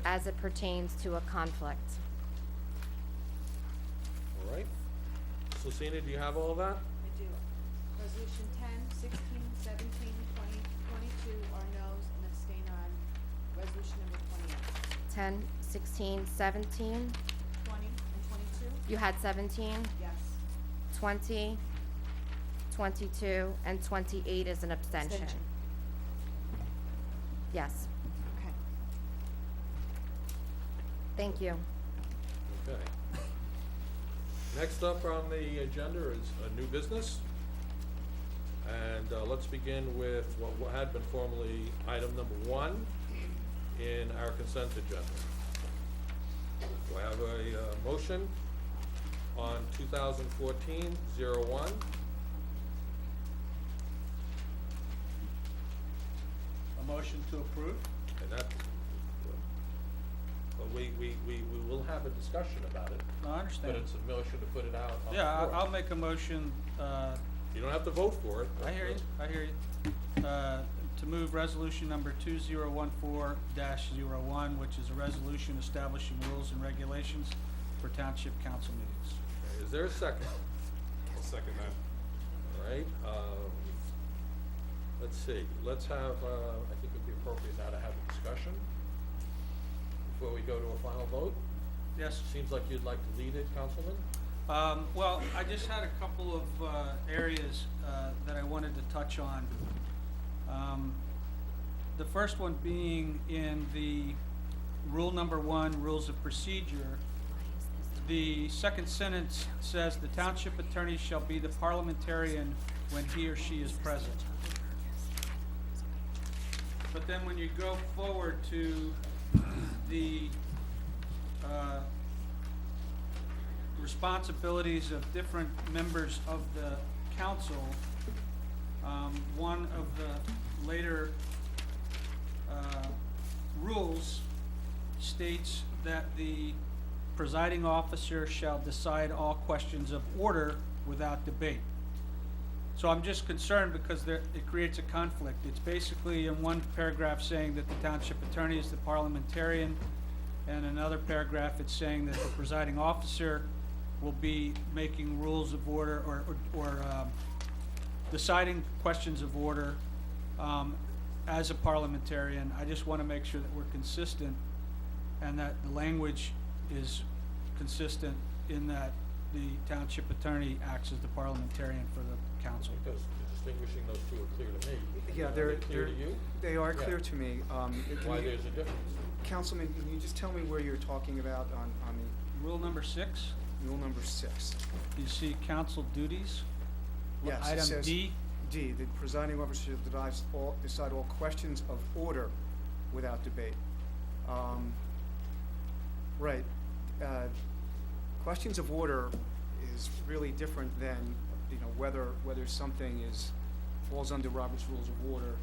As it pertains to a conflict. All right. Lucina, do you have all that? I do. Resolution 10, 16, 17, 20, 22 are no's and abstain on resolution number 28. 10, 16, 17, 20 and 22? you had 17, Yes. 20, 22, and 28 is an abstention. Abstention. Yes, Okay. thank you. Okay. Next up on the agenda is a new business. And let's begin with what had been formerly item number 1 in our consent agenda. Do I have a motion on 2014-01? A motion to approve? And that, but we will have a discussion about it. No, I But understand. it's a motion to put it out on the Yeah, floor. I'll make a motion, You don't have to vote for it. I hear you, I hear you. To move resolution number 2014-01, which is a resolution establishing rules and regulations for township council meetings. Okay, is there a second? I'll second that. All right, let's see, let's have, I think it'd be appropriate now to have a discussion before we go to a final vote. Yes? Seems like you'd like to lead it, Councilman? Well, I just had a couple of areas that I wanted to touch on. The first one being in the rule number 1, rules of procedure. The second sentence says, "The township attorney shall be the parliamentarian when he or she is present." But then when you go forward to the responsibilities of different members of the council. One of the later rules states that the presiding officer shall decide all questions of order without debate. So I'm just concerned because it creates a conflict. It's basically in one paragraph saying that the township attorney is the parliamentarian, and another paragraph it's saying that the presiding officer will be making rules of order or deciding questions of order as a parliamentarian. I just want to make sure that we're consistent and that the language is consistent in that the township attorney acts as the parliamentarian for the council. Because distinguishing those two are clear to me. Yeah, Are they clear to you? they are Yeah. clear to me. Why there's a difference? Councilman, can you just tell me where you're talking about on Rule number 6, the rule number 6? you see council duties. Yes, it Item says D, D, the presiding officer shall decide all questions of order without debate. Right. Questions of order is really different than, whether something falls under Robert's Rules of Order,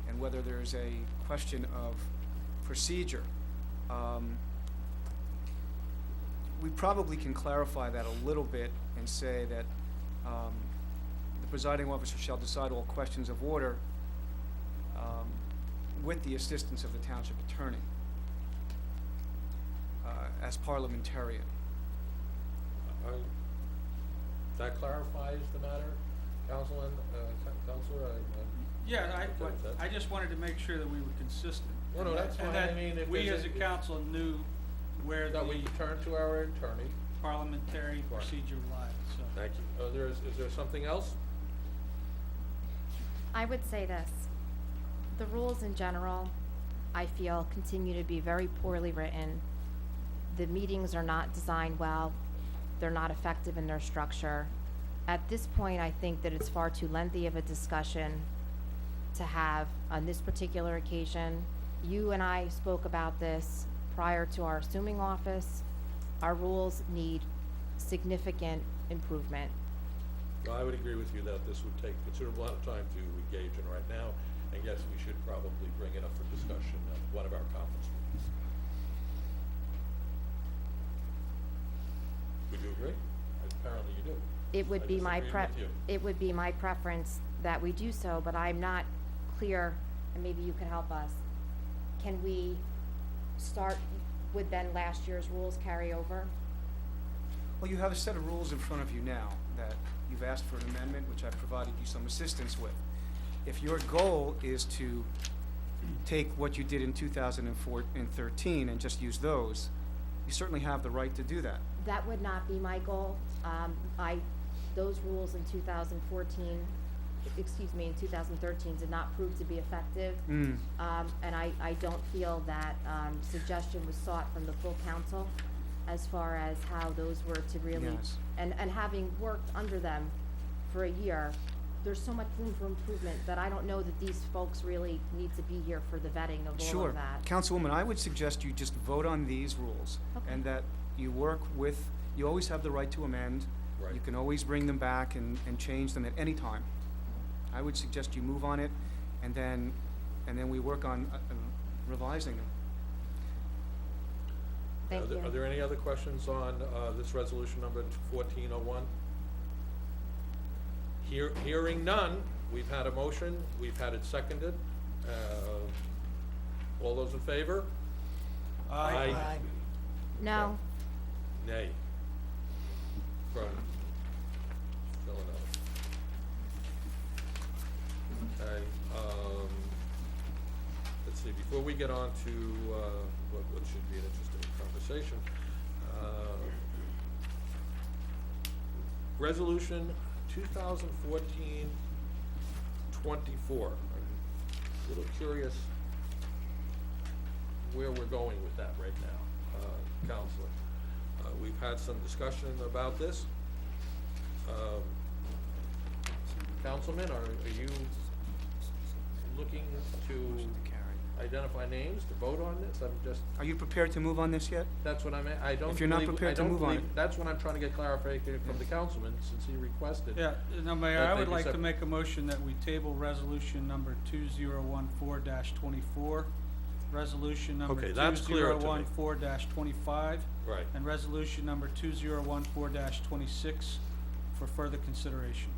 and whether there's a question of procedure. We probably can clarify that a little bit and say that the presiding officer shall decide all questions of order with the assistance of the township attorney as parliamentarian. That clarifies the matter, Councilman, Counselor? yeah, Okay, that's- I just wanted to make sure that we were consistent. No, no, that's And fine. that I mean, if we there's as a a- council knew where That we the can turn to our attorney. parliamentary Right. procedure lies, so. Thank you. Is there something else? I would say this, the rules in general, I feel, continue to be very poorly written. The meetings are not designed well, they're not effective in their structure. At this point, I think that it's far too lengthy of a discussion to have on this particular occasion. You and I spoke about this prior to our assuming office. Our rules need significant improvement. Well, I would agree with you that this would take a considerable amount of time to engage in right now, and yes, we should probably bring it up for discussion at one of our conference meetings. Would you agree? Apparently you do. It would I be my disagree with you. it would be my preference that we do so, but I'm not clear, and maybe you could help us. Can we start with then last year's rules carry over? Well, you have a set of rules in front of you now that you've asked for an amendment, which I've provided you some assistance with. If your goal is to take what you did in 2013 and just use those, you certainly have the right to do that. That would not be my goal. Those rules in 2013 did not prove to be effective. And I don't feel that suggestion was sought from the full council as far as how those were to really, Yes. and having worked under them for a year, there's so much room for improvement that I don't know that these folks really need to be here for the vetting of all Sure. of that. Councilwoman, I would suggest you just vote on these rules. Okay. And that you work with, you always have the right to amend. Right. You can always bring them back and change them at any time. I would suggest you move on it, and then we work on revising them. Thank you. Are there any other questions on this resolution number 1401? Hearing none, we've had a motion, we've had it seconded. All those in favor? Aye. No, Nay. From filling out. Okay, let's see, before we get on to what should be an interesting conversation, Resolution 2014-24. I'm a little curious where we're going with that right now, Counselor. We've had some discussion about this. Councilman, are you looking to identify names to vote on this? I'm just, Are you prepared to move on this yet? that's what I don't If you're not believe- prepared I to don't move on believe- it. That's what I'm trying to get clarification from the councilman, since he requested. Yeah, no, Mayor, that I they would be like to sep- make a motion that we table resolution number 2014-24, resolution number Okay, that's clear to me. 2014-25, Right. and resolution number 2014-26 for further consideration.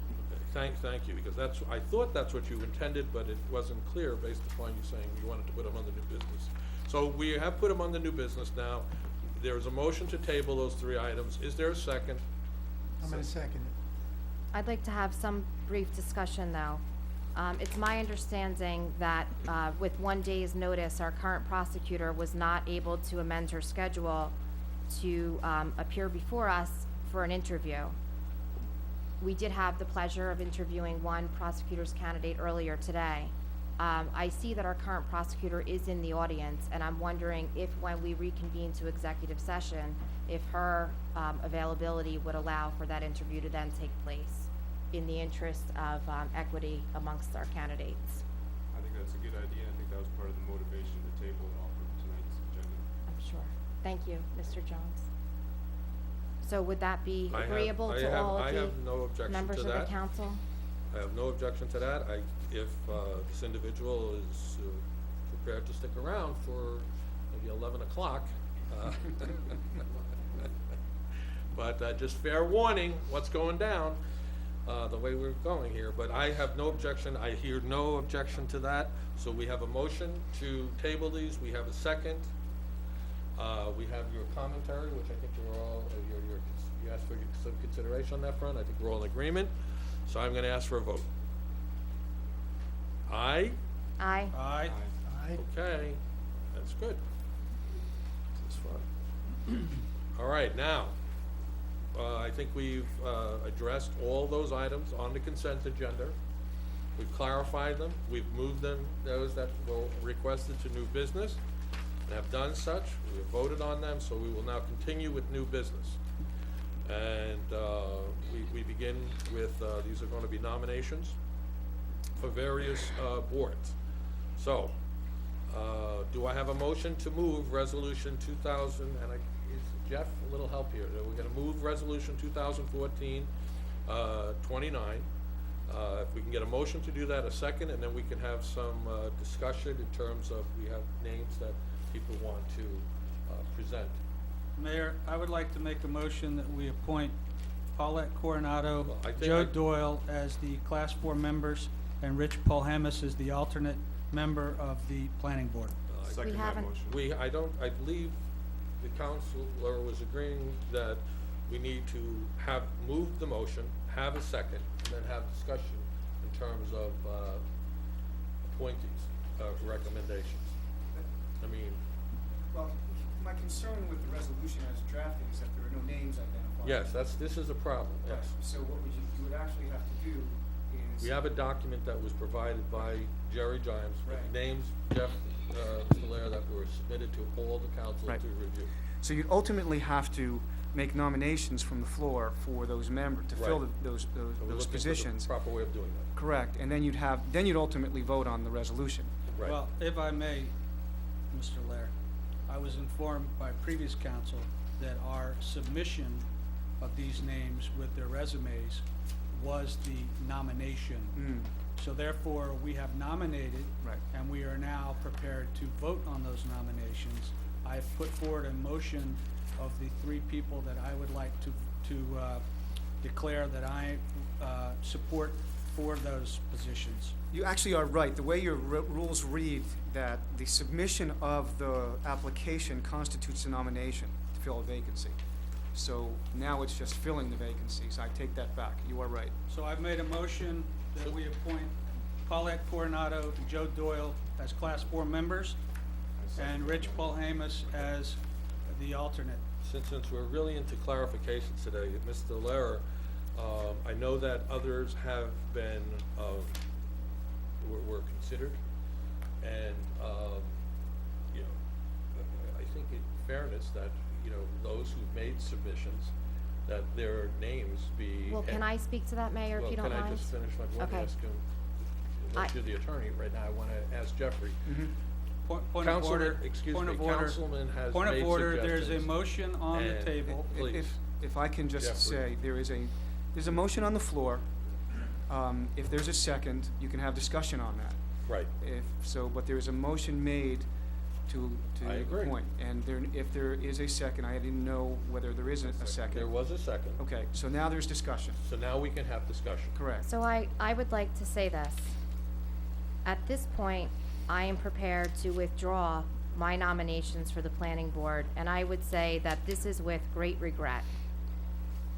Okay, thank you, because I thought that's what you intended, but it wasn't clear based upon you saying you wanted to put them on the new business. So we have put them on the new business now. There is a motion to table those 3 items. Is there a second? I'm gonna second it. I'd like to have some brief discussion, though. It's my understanding that with 1 day's notice, our current prosecutor was not able to amend her schedule to appear before us for an interview. We did have the pleasure of interviewing one prosecutor's candidate earlier today. I see that our current prosecutor is in the audience, and I'm wondering if, when we reconvene to executive session, if her availability would allow for that interview to then take place in the interest of equity amongst our candidates. I think that's a good idea. I think that was part of the motivation to table it off of tonight's agenda. I'm sure. Thank you, Mr. Jones. So would that be I have- agreeable to all I of have no the objection members to of the that. council? I have no objection to that. If this individual is prepared to stick around for maybe 11 o'clock. But just fair warning, what's going down, the way we're going here. But I have no objection. I hear no objection to that. So we have a motion to table these. We have a second. We have your commentary, which I think you're all, you asked for some consideration on that front. I think we're all in agreement. So I'm going to ask for a vote. Aye? Aye. Aye. Aye. Okay, that's good. This is fun. All right, now, I think we've addressed all those items on the consent agenda. We've clarified them. We've moved them, those that were requested to new business, and have done such. We have voted on them, so we will now continue with new business. And we begin with, these are going to be nominations for various boards. So, do I have a motion to move resolution 2000, and is Jeff, a little help here. We're gonna move resolution 2014-29. If we can get a motion to do that, a second, and then we can have some discussion in terms of, we have names that people want to present. Mayor, I would like to make a motion that we appoint Paulette Coronado, Well, I think Joe I- Doyle as the Class 4 members, and Rich Polhamus as the alternate member of the planning board. I'll second that haven't- motion. I believe the counselor was agreeing that we need to have moved the motion, have a second, and then have discussion in terms of appointees, recommendations. I mean, Well, my concern with the resolution as drafted is that there are no names identified. yes, this is a problem, Right. yes. So what you would actually have to do is. We have a document that was provided by Jerry Gimes, with Right. names, Jeff, Mr. Lair, that were submitted to all the council Right. to review. So you'd ultimately have to make nominations from the floor for those members, to fill Right. those So we're looking for the positions. proper way of doing that. Correct, and then you'd ultimately vote on the resolution. Right. Well, if I may, Mr. Lair, I was informed by previous council that our submission of these names with their resumes was the nomination. So therefore, we have nominated. Right. And we are now prepared to vote on those nominations. I've put forward a motion of the 3 people that I would like to declare that I support for those positions. You actually are right. The way your rules read, that the submission of the application constitutes a nomination to fill a vacancy. So now it's just filling the vacancies. I take that back. You are right. So I've made a motion that we appoint Paulette Coronado and Joe Doyle as Class 4 members, and Rich Polhamus as the alternate. Since we're really into clarifications today, Mr. Lehrer, I know that others have been, were considered, and, you know, I think in fairness that, you know, those who've made submissions, that their names be. Well, can I speak to that, Mayor, if you don't mind? Well, can I just finish my point? Okay. Ask him, unless you're the attorney right now, I wanna ask Jeffrey. Point of order. Excuse Point me, of order. Councilman has Point of made order, there's a suggestions. motion on the And- table. Please. If I can just Jeffrey. say, there's a motion on the floor. If there's a second, you can have discussion on that. Right. But there is a motion made to I agree. appoint. And if there is a second, I didn't know whether there isn't a second. There was a second. Okay, so now there's discussion. So now we can have discussion. Correct. So I would like to say this. At this point, I am prepared to withdraw my nominations for the planning board, and I would say that this is with great regret.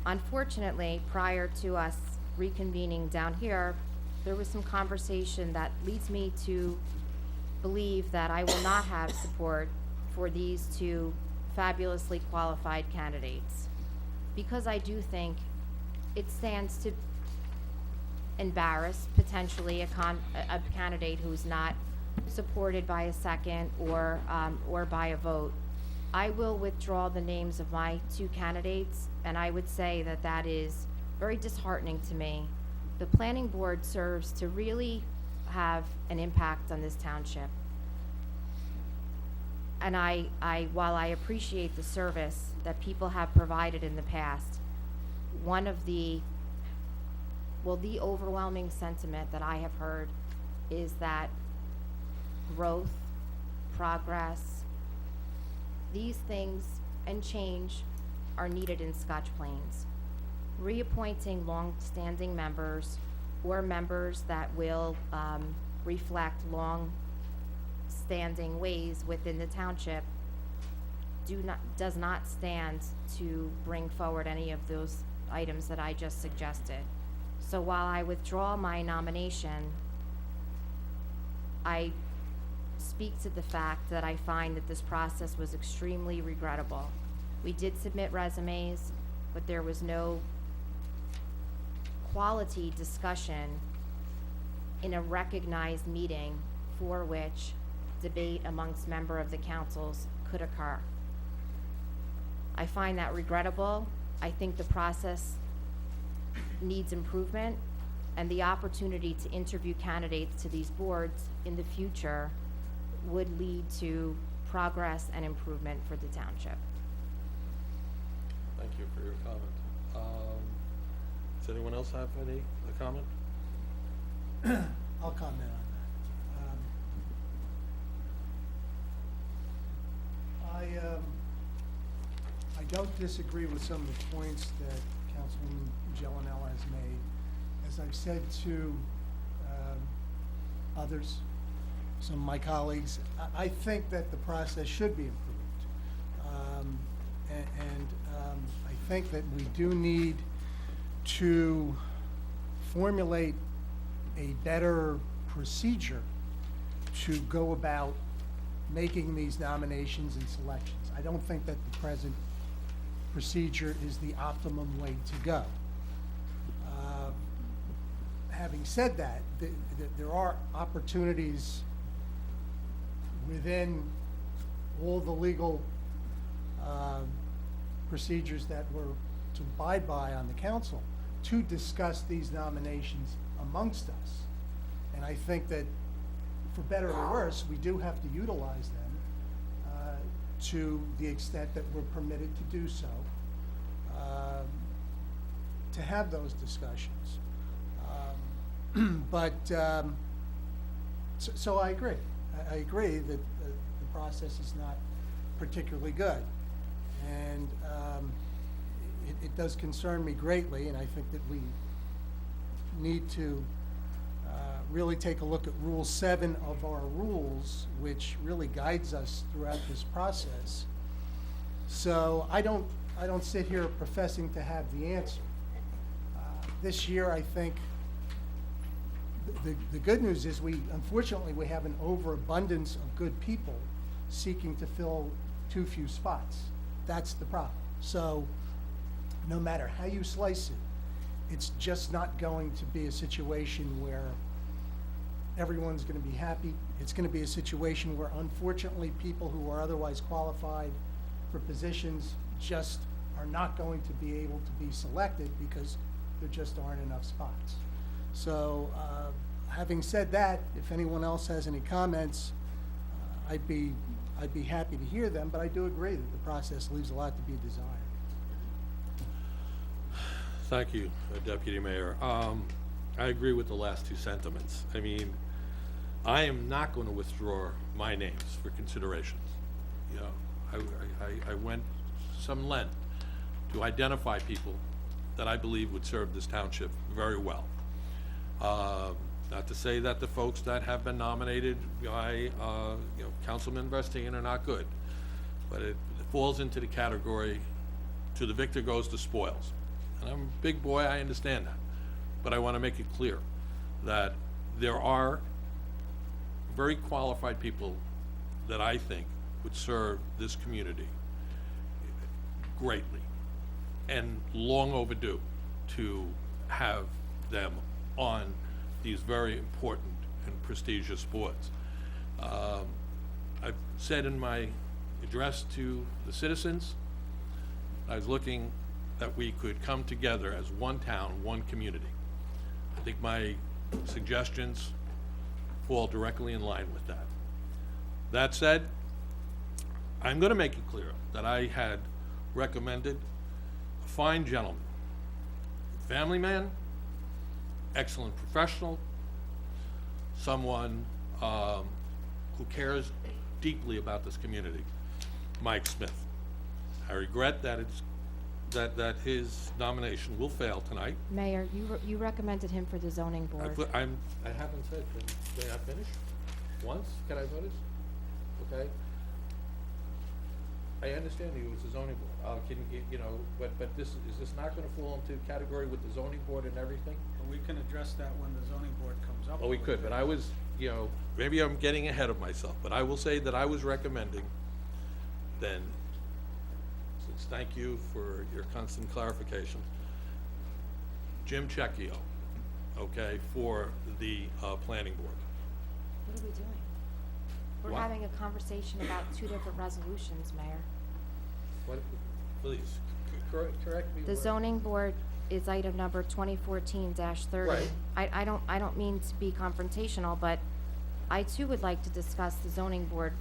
Unfortunately, prior to us reconvening down here, there was some conversation that leads me to believe that I will not have support for these two fabulously qualified candidates. Because I do think it stands to embarrass potentially a candidate who's not supported by a second or by a vote. I will withdraw the names of my two candidates, and I would say that that is very disheartening to me. The planning board serves to really have an impact on this township. And while I appreciate the service that people have provided in the past, the overwhelming sentiment that I have heard is that growth, progress, these things and change are needed in Scotch Plains. Reappointing long-standing members or members that will reflect long-standing ways within the township does not stand to bring forward any of those items that I just suggested. So while I withdraw my nomination, I speak to the fact that I find that this process was extremely regrettable. We did submit resumes, but there was no quality discussion in a recognized meeting for which debate amongst member of the councils could occur. I find that regrettable. I think the process needs improvement, and the opportunity to interview candidates to these boards in the future would lead to progress and improvement for the township. Thank you for your comment. Does anyone else have any comment? I'll comment on that. I don't disagree with some of the points that Councilwoman Gellanella has made. As I've said to others, some of my colleagues, I think that the process should be improved. I think that we do need to formulate a better procedure to go about making these nominations and selections. I don't think that the present procedure is the optimum way to go. Having said that, there are opportunities within all the legal procedures that we're to abide by on the council to discuss these nominations amongst us. And I think that, for better or worse, we do have to utilize them to the extent that we're permitted to do so, to have those discussions. So I agree. I agree that the process is not particularly good. And it does concern me greatly, and I think that we need to really take a look at Rule 7 of our rules, which really guides us throughout this process. So I don't sit here professing to have the answer. This year, I think the good news is unfortunately we have an overabundance of good people seeking to fill too few spots. That's the problem. So no matter how you slice it, it's just not going to be a situation where everyone's going to be happy. It's going to be a situation where, unfortunately, people who are otherwise qualified for positions just are not going to be able to be selected because there just aren't enough spots. So having said that, if anyone else has any comments, I'd be happy to hear them, but I do agree that the process leaves a lot to be desired. Thank you, Deputy Mayor. I agree with the last two sentiments. I mean, I am not going to withdraw my names for considerations. You know, I went some length to identify people that I believe would serve this township very well. Not to say that the folks that have been nominated by, Councilman Vestine are not good, but it falls into the category, to the victor goes the spoils. And I'm a big boy, I understand that, but I want to make it clear that there are very qualified people that I think would serve this community greatly, and long overdue to have them on these very important and prestigious boards. I've said in my address to the citizens, I was looking that we could come together as one town, one community. I think my suggestions fall directly in line with that. That said, I'm going to make it clear that I had recommended a fine gentleman, family man, excellent professional, someone who cares deeply about this community, Mike Smith. I regret that that his nomination will fail tonight. Mayor, you recommended him for the zoning board. I haven't said, may I finish? Once? Can I finish? Okay. I understand he was the zoning board. But is this not gonna fall into category with the zoning board and everything? But we can address that when the zoning board comes up. Well, we with could, it. but I was, maybe I'm getting ahead of myself, but I will say that I was recommending then, since thank you for your constant clarification, Jim Checchio, okay, for the planning board. What are we doing? We're What? having a conversation about two different resolutions, Mayor. What, please, correct me. The where- zoning board is item number 2014-30. Right. I don't mean to be confrontational, but I too would like to discuss the zoning board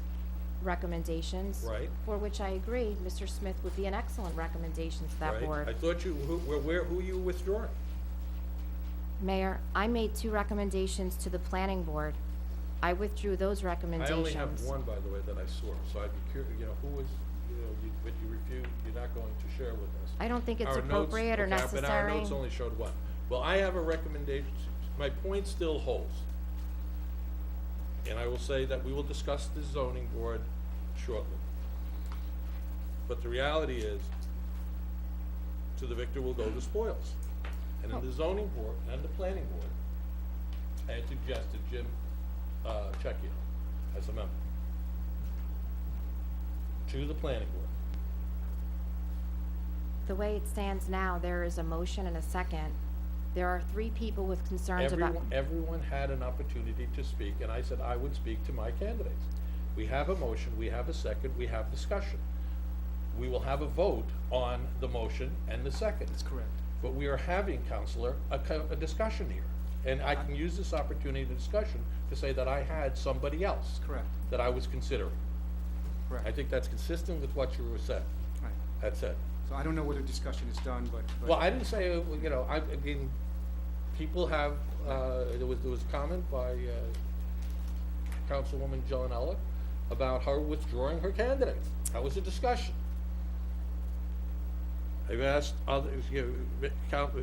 recommendations. Right. For which I agree, Mr. Smith would be an excellent recommendation to that Right. board. I thought who you withdrawing? Mayor, I made two recommendations to the planning board. I withdrew those I recommendations. only have one, by the way, that I saw, so I'd be curious, who was, but you refused, you're not going to share with us. I don't think it's Our notes- appropriate or okay, But our necessary. notes only showed one. Well, I have a recommendation, my point still holds. And I will say that we will discuss the zoning board shortly. But the reality is, to the victor will go the spoils. And in the zoning board and the planning board, I had suggested Jim Checchio as a member to the planning board. The way it stands now, there is a motion and a second. There are three people with concerns about. Everyone had an opportunity to speak, and I said I would speak to my candidates. We have a motion, we have a second, we have discussion. We will have a vote on the motion and the second. That's correct. But we are having, Counselor, a discussion here. And I can use this opportunity of discussion to say that I had somebody else That's correct. that I was considering. Correct. I think that's consistent with what you were said. Right. That's it. So I don't know whether discussion is done, but. Well, I didn't say, I mean, people have, there was a comment by Councilwoman Joanella about her withdrawing her candidates. That was a discussion. I've asked others,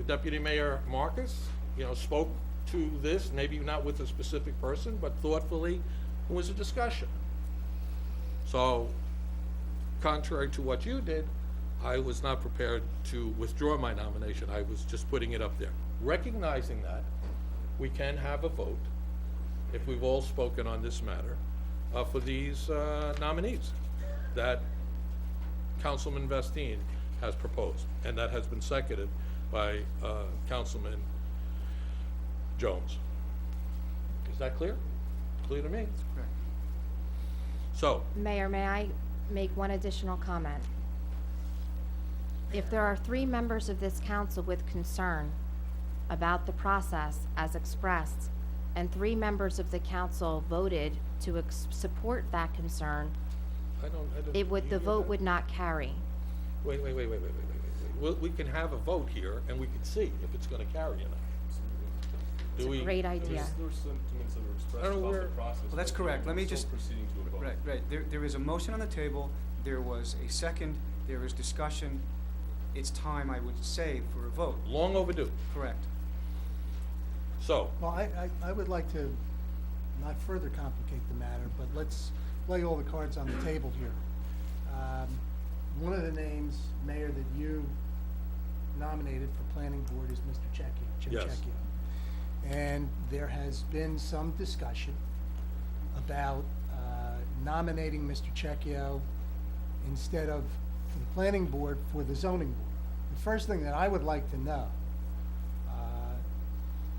Deputy Mayor Marcus, spoke to this, maybe not with a specific person, but thoughtfully, it was a discussion. So, contrary to what you did, I was not prepared to withdraw my nomination. I was just putting it up there. Recognizing that, we can have a vote, if we've all spoken on this matter, for these nominees that Councilman Vestine has proposed, and that has been seconded by Councilman Jones. Is that clear? Clear to me. That's correct. So, Mayor, may I make one additional comment? If there are three members of this council with concern about the process as expressed, and 3 members of the council voted to support that concern, I don't. the vote would not carry. Wait. We can have a vote here, and we can see if it's gonna carry or not. It's Do a we? great idea. There were sentiments that were expressed I don't know about the where- process. Well, that's but correct. we're Let me still just- proceeding to a vote. Right. There is a motion on the table, there was a second, there is discussion. It's time, I would say, for a vote. Long overdue. Correct. So, Well, I would like to not further complicate the matter, but let's lay all the cards on the table here. One of the names, Mayor, that you nominated for planning board is Mr. Checchio, Jim Yes. Checchio. And there has been some discussion about nominating Mr. Checchio instead of for the planning board for the zoning board. The first thing that I would like to know,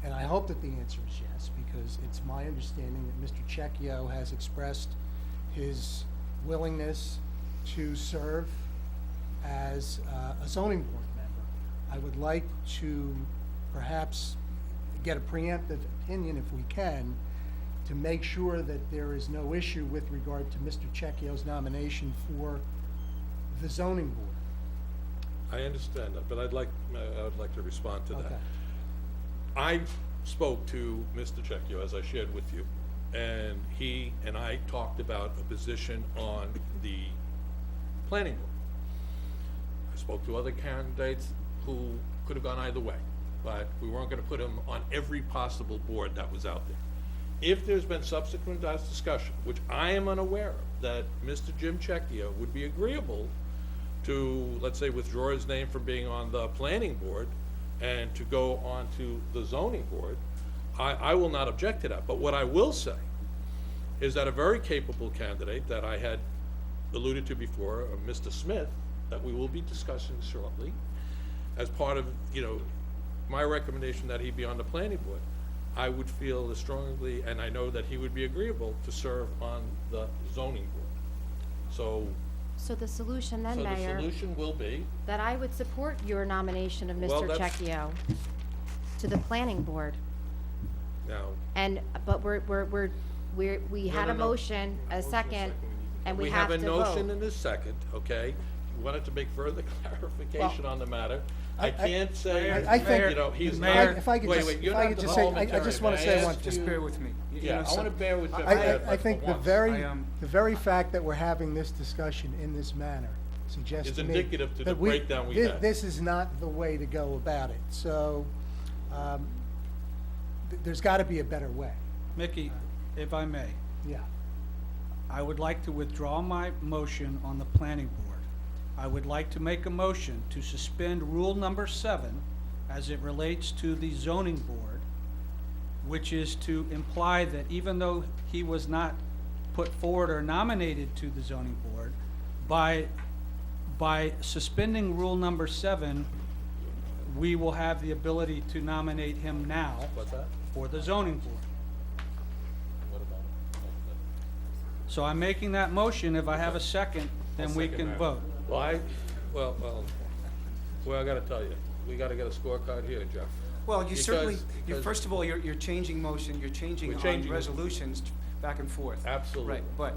and I hope that the answer is yes, because it's my understanding that Mr. Checchio has expressed his willingness to serve as a zoning board member. I would like to perhaps get a preemptive opinion, if we can, to make sure that there is no issue with regard to Mr. Checchio's nomination for the zoning board. I understand that, but I would like to respond to that. Okay. I spoke to Mr. Checchio, as I shared with you, and he and I talked about a position on the planning board. I spoke to other candidates who could have gone either way, but we weren't gonna put him on every possible board that was out there. If there's been subsequent discussion, which I am unaware of, that Mr. Jim Checchio would be agreeable to, let's say, withdraw his name from being on the planning board and to go on to the zoning board, I will not object to that. But what I will say is that a very capable candidate that I had alluded to before, Mr. Smith, that we will be discussing shortly, as part of, my recommendation that he be on the planning board, I would feel as strongly, and I know that he would be agreeable to serve on the zoning board. So the solution then, So the Mayor, solution will be, that I would support your nomination of Well, Mr. that's- Checchio to the planning board. now, But we had no, a no. motion, a second, and we have have a to notion vote. and a second, okay? You wanted to make further clarification on the matter. I I- can't say, I think- he's Mayor, not. If I could Wait, just- wait, you're if I not could the just say- I parliamentarian. just wanna May say I one ask thing. Just you- bear with me. Yeah, I wanna bear with. I think the very, I, the very fact that we're having this discussion in this manner suggests Is to me indicative to the that breakdown we had. This is not the way to go about it, so, there's gotta be a better way, Mickey, if I may, yeah. I would like to withdraw my motion on the planning board. I would like to make a motion to suspend rule number 7 as it relates to the zoning board, which is to imply that even though he was not put forward or nominated to the zoning board, by suspending rule number 7, we will have the ability to nominate him now What's that? for the zoning board. What about it? So I'm making that motion. If I have a second, then I'll we second can that. vote. Well, I gotta tell you, we gotta get a scorecard here, Jeff. well, you certainly, because- first of all, you're changing motion, you're changing We're on changing it. resolutions back and forth. Absolutely. Right, but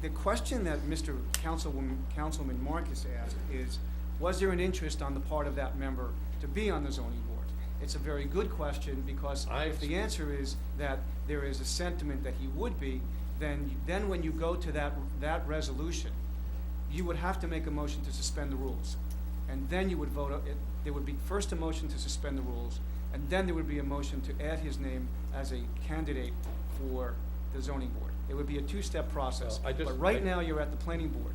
the question that Mr. Councilman Marcus asked is, was there an interest on the part of that member to be on the zoning board? It's a very good question, because if the answer is that there is a sentiment that he would be, then when you go to that resolution, you would have to make a motion to suspend the rules. And then you would vote, there would be first a motion to suspend the rules, and then there would be a motion to add his name as a candidate for the zoning board. It would be a two-step process. Well, But right now, you're at the planning board.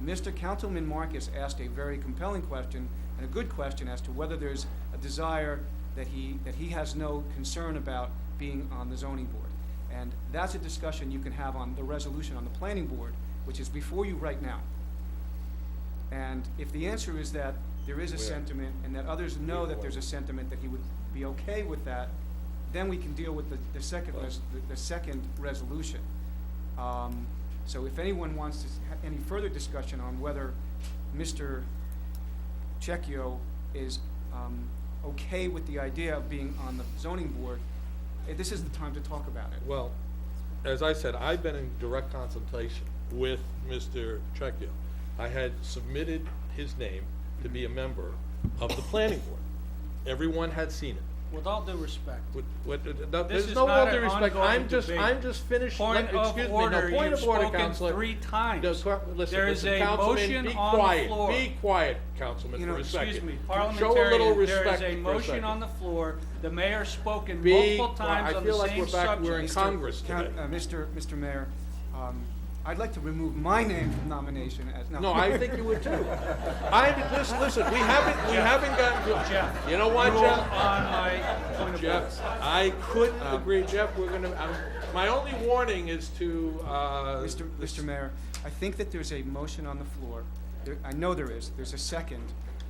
Mr. Councilman Marcus asked a very compelling question, and a good question, as to whether there's a desire that he has no concern about being on the zoning board. And that's a discussion you can have on the resolution on the planning board, which is before you right now. And if the answer is that there is a sentiment, and that others know that there's a sentiment that he would be okay with that, then we can deal with the second resolution. So if anyone wants to have any further discussion on whether Mr. Checchio is okay with the idea of being on the zoning board, this is the time to talk about it. Well, as I said, I've been in direct consultation with Mr. Trecchio. I had submitted his name to be a member of the planning board. Everyone had seen it. With all due respect, There's is no not all an due respect. ongoing debate. I'm just finished. point of Excuse me, order, no, point you've of order, spoken Counselor. 3 times. Listen, There is listen, a Councilman, motion be on the quiet. floor. Be quiet, Councilman, You know, for a second. Excuse me, Show a little parliamentarian, respect there is for a motion second. on the floor. The mayor's spoken Be multiple quiet. times I on feel the like same we're back- we're in subject. Congress today. Mr. Mayor, I'd like to remove my name from nomination as, No, I think you would too. Listen, we haven't gotten to, Jeff, you know what, rule Jeff? on my point of order. Jeff, I couldn't agree, Jeff, my only warning is to, Mr. Mayor, I think that there's a motion on the floor. I know there is. There's a second.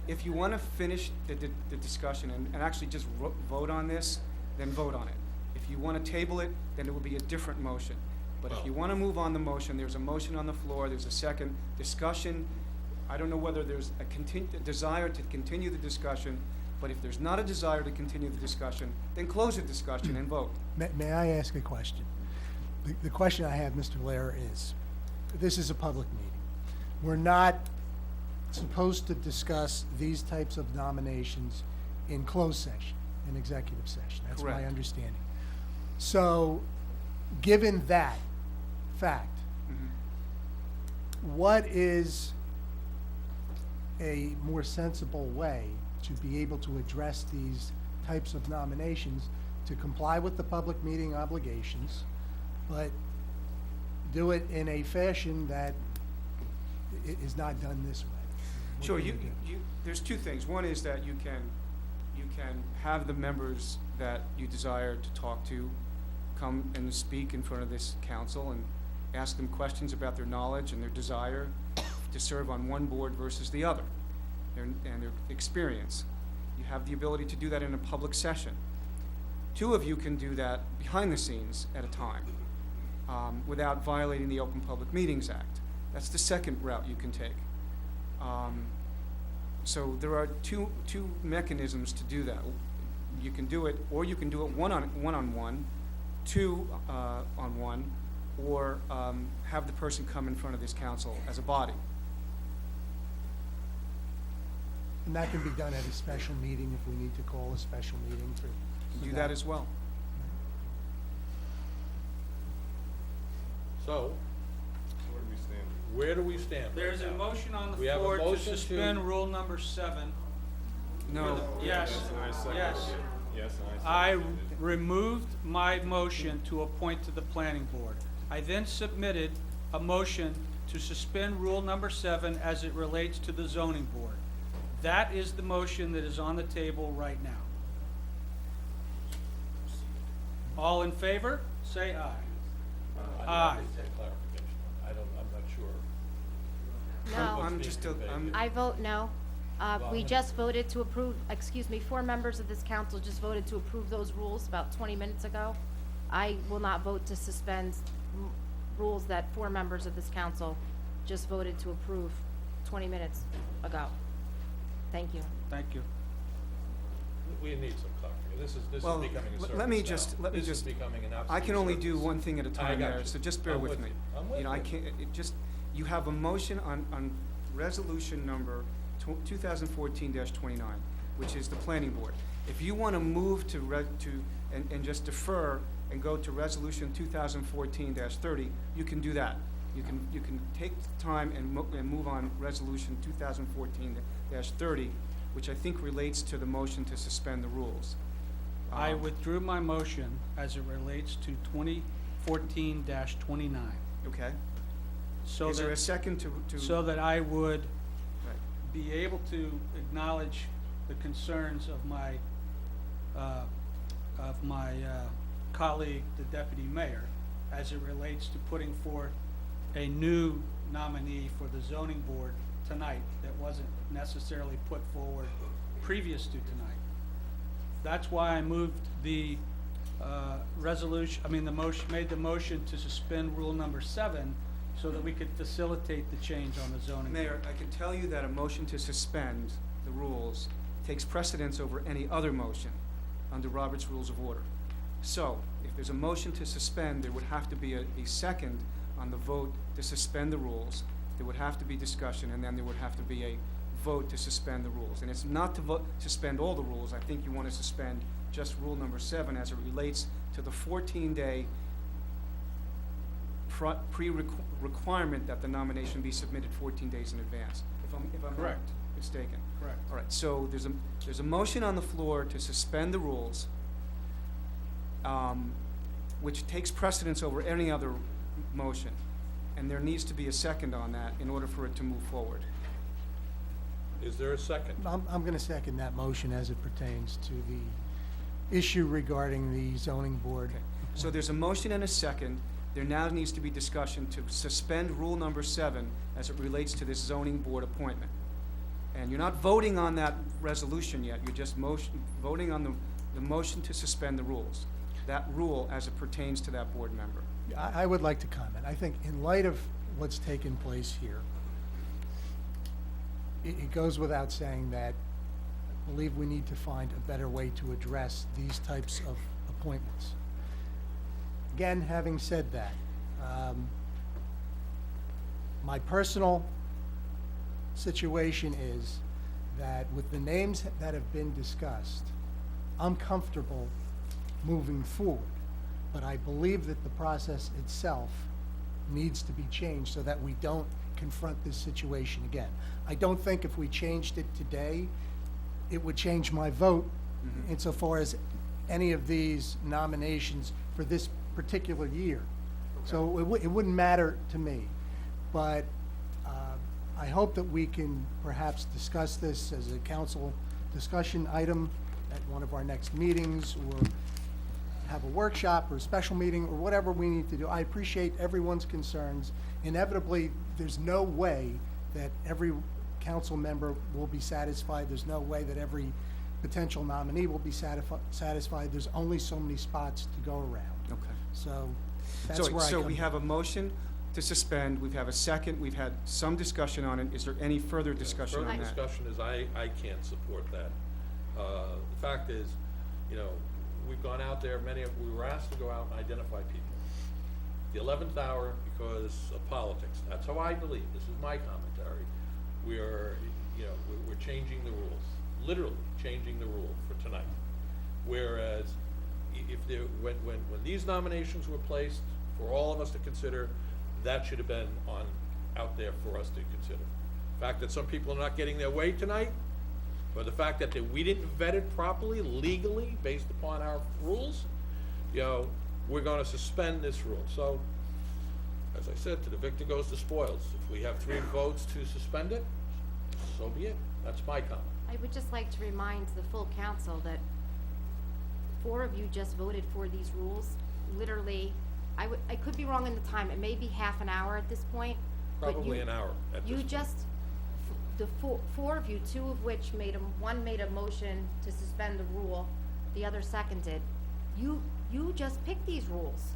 If you want to finish the discussion and actually just vote on this, then vote on it. If you want to table it, then it will be a different motion. But if you want to move on the motion, there's a motion on the floor, there's a second discussion. I don't know whether there's a desire to continue the discussion, but if there's not a desire to continue the discussion, then close the discussion and vote. May I ask a question? The question I have, Mr. Lair, is, this is a public meeting. We're not supposed to discuss these types of nominations in closed session, in executive session. That's my Correct. understanding. So, given that fact, what is a more sensible way to be able to address these types of nominations to comply with the public meeting obligations, but do it in a fashion that is not done this way? What Sure, can we do? there's 2 things. One is that you can have the members that you desire to talk to come and speak in front of this council and ask them questions about their knowledge and their desire to serve on one board versus the other, and their experience. You have the ability to do that in a public session. 2 of you can do that behind the scenes at a time, without violating the Open Public Meetings Act. That's the second route you can take. So there are two mechanisms to do that. You can do it, or you can do it one-on-one, 2 on 1, or have the person come in front of this council as a body. And that can be done at a special meeting if we need to call a special meeting for Do that as well. so, Where do we stand? where do we stand? There's a right now? motion on the We have a floor to motion to- suspend rule number 7. No. Yes, And I seconded yes. it. Yes, and I seconded it. removed my motion to appoint to the planning board. I then submitted a motion to suspend rule number 7 as it relates to the zoning board. That is the motion that is on the table right now. All in favor, say aye. Aye. I'm not sure. No, I'm just, I vote no. We just voted to approve, 4 members of this council just voted to approve those rules about 20 minutes ago. I will not vote to suspend rules that 4 members of this council just voted to approve 20 minutes ago. Thank you. Thank you. We need some clarification. This is Well, becoming a circus let me now. just This is becoming an absolute I can only do circus. one thing at a time, got Mayor, you. so just bear I'm with with me. you. I'm with You know, I you. can't, you have a motion on resolution number 2014-29, which is the planning board. If you want to move and just defer and go to resolution 2014-30, you can do that. You can take time and move on resolution 2014-30, which I think relates to the motion to suspend the rules. I withdrew my motion as it relates to 2014-29. Okay? So Is there a that, second to? so that I would Right. be able to acknowledge the concerns of my colleague, the deputy mayor, as it relates to putting forth a new nominee for the zoning board tonight that wasn't necessarily put forward previous to tonight. That's why I moved the made the motion to suspend rule number 7 so that we could facilitate the change on the zoning board. Mayor, I can tell you that a motion to suspend the rules takes precedence over any other motion under Robert's Rules of Order. So, if there's a motion to suspend, there would have to be a second on the vote to suspend the rules. There would have to be discussion, and then there would have to be a vote to suspend the rules. And it's not to suspend all the rules. I think you want to suspend just rule number 7 as it relates to the 14-day pre-requirement that the nomination be submitted 14 days in advance. If I'm not Correct. mistaken. Correct. All right, so there's a motion on the floor to suspend the rules, which takes precedence over any other motion. And there needs to be a second on that in order for it to move forward. Is there a second? I'm going to second that motion as it pertains to the issue regarding the zoning board. Okay. So there's a motion and a second. There now needs to be discussion to suspend rule number 7 as it relates to this zoning board appointment. And you're not voting on that resolution yet. You're just voting on the motion to suspend the rules. That rule as it pertains to that board member. I would like to comment. I think in light of what's taken place here, it goes without saying that I believe we need to find a better way to address these types of appointments. Again, having said that, my personal situation is that with the names that have been discussed, I'm comfortable moving forward. But I believe that the process itself needs to be changed so that we don't confront this situation again. I don't think if we changed it today, it would change my vote insofar as any of these nominations for this particular year. So it wouldn't matter to me. But I hope that we can perhaps discuss this as a council discussion item at one of our next meetings, or have a workshop or a special meeting or whatever we need to do. I appreciate everyone's concerns. Inevitably, there's no way that every council member will be satisfied. There's no way that every potential nominee will be satisfied. There's only so many spots to go around. Okay. So that's where I come. So we have a motion to suspend, we have a second, we've had some discussion on it. Is there any further discussion on Further that? discussion is I can't support that. The fact is, you know, we've gone out there, we were asked to go out and identify people. The 11th hour because of politics. That's how I believe. This is my commentary. We're changing the rules, literally changing the rule for tonight. Whereas when these nominations were placed for all of us to consider, that should have been out there for us to consider. The fact that some people are not getting their way tonight, or the fact that we didn't vet it properly, legally, based upon our rules, we're going to suspend this rule. So, as I said, to the victor goes the spoils. If we have 3 votes to suspend it, so be it. That's my comment. I would just like to remind the full council that 4 of you just voted for these rules. Literally, I could be wrong in the time. It may be half an hour at this point. but Probably an hour at this You point. just, the four of you, 2 of which one made a motion to suspend the rule, the other seconded. You just picked these rules.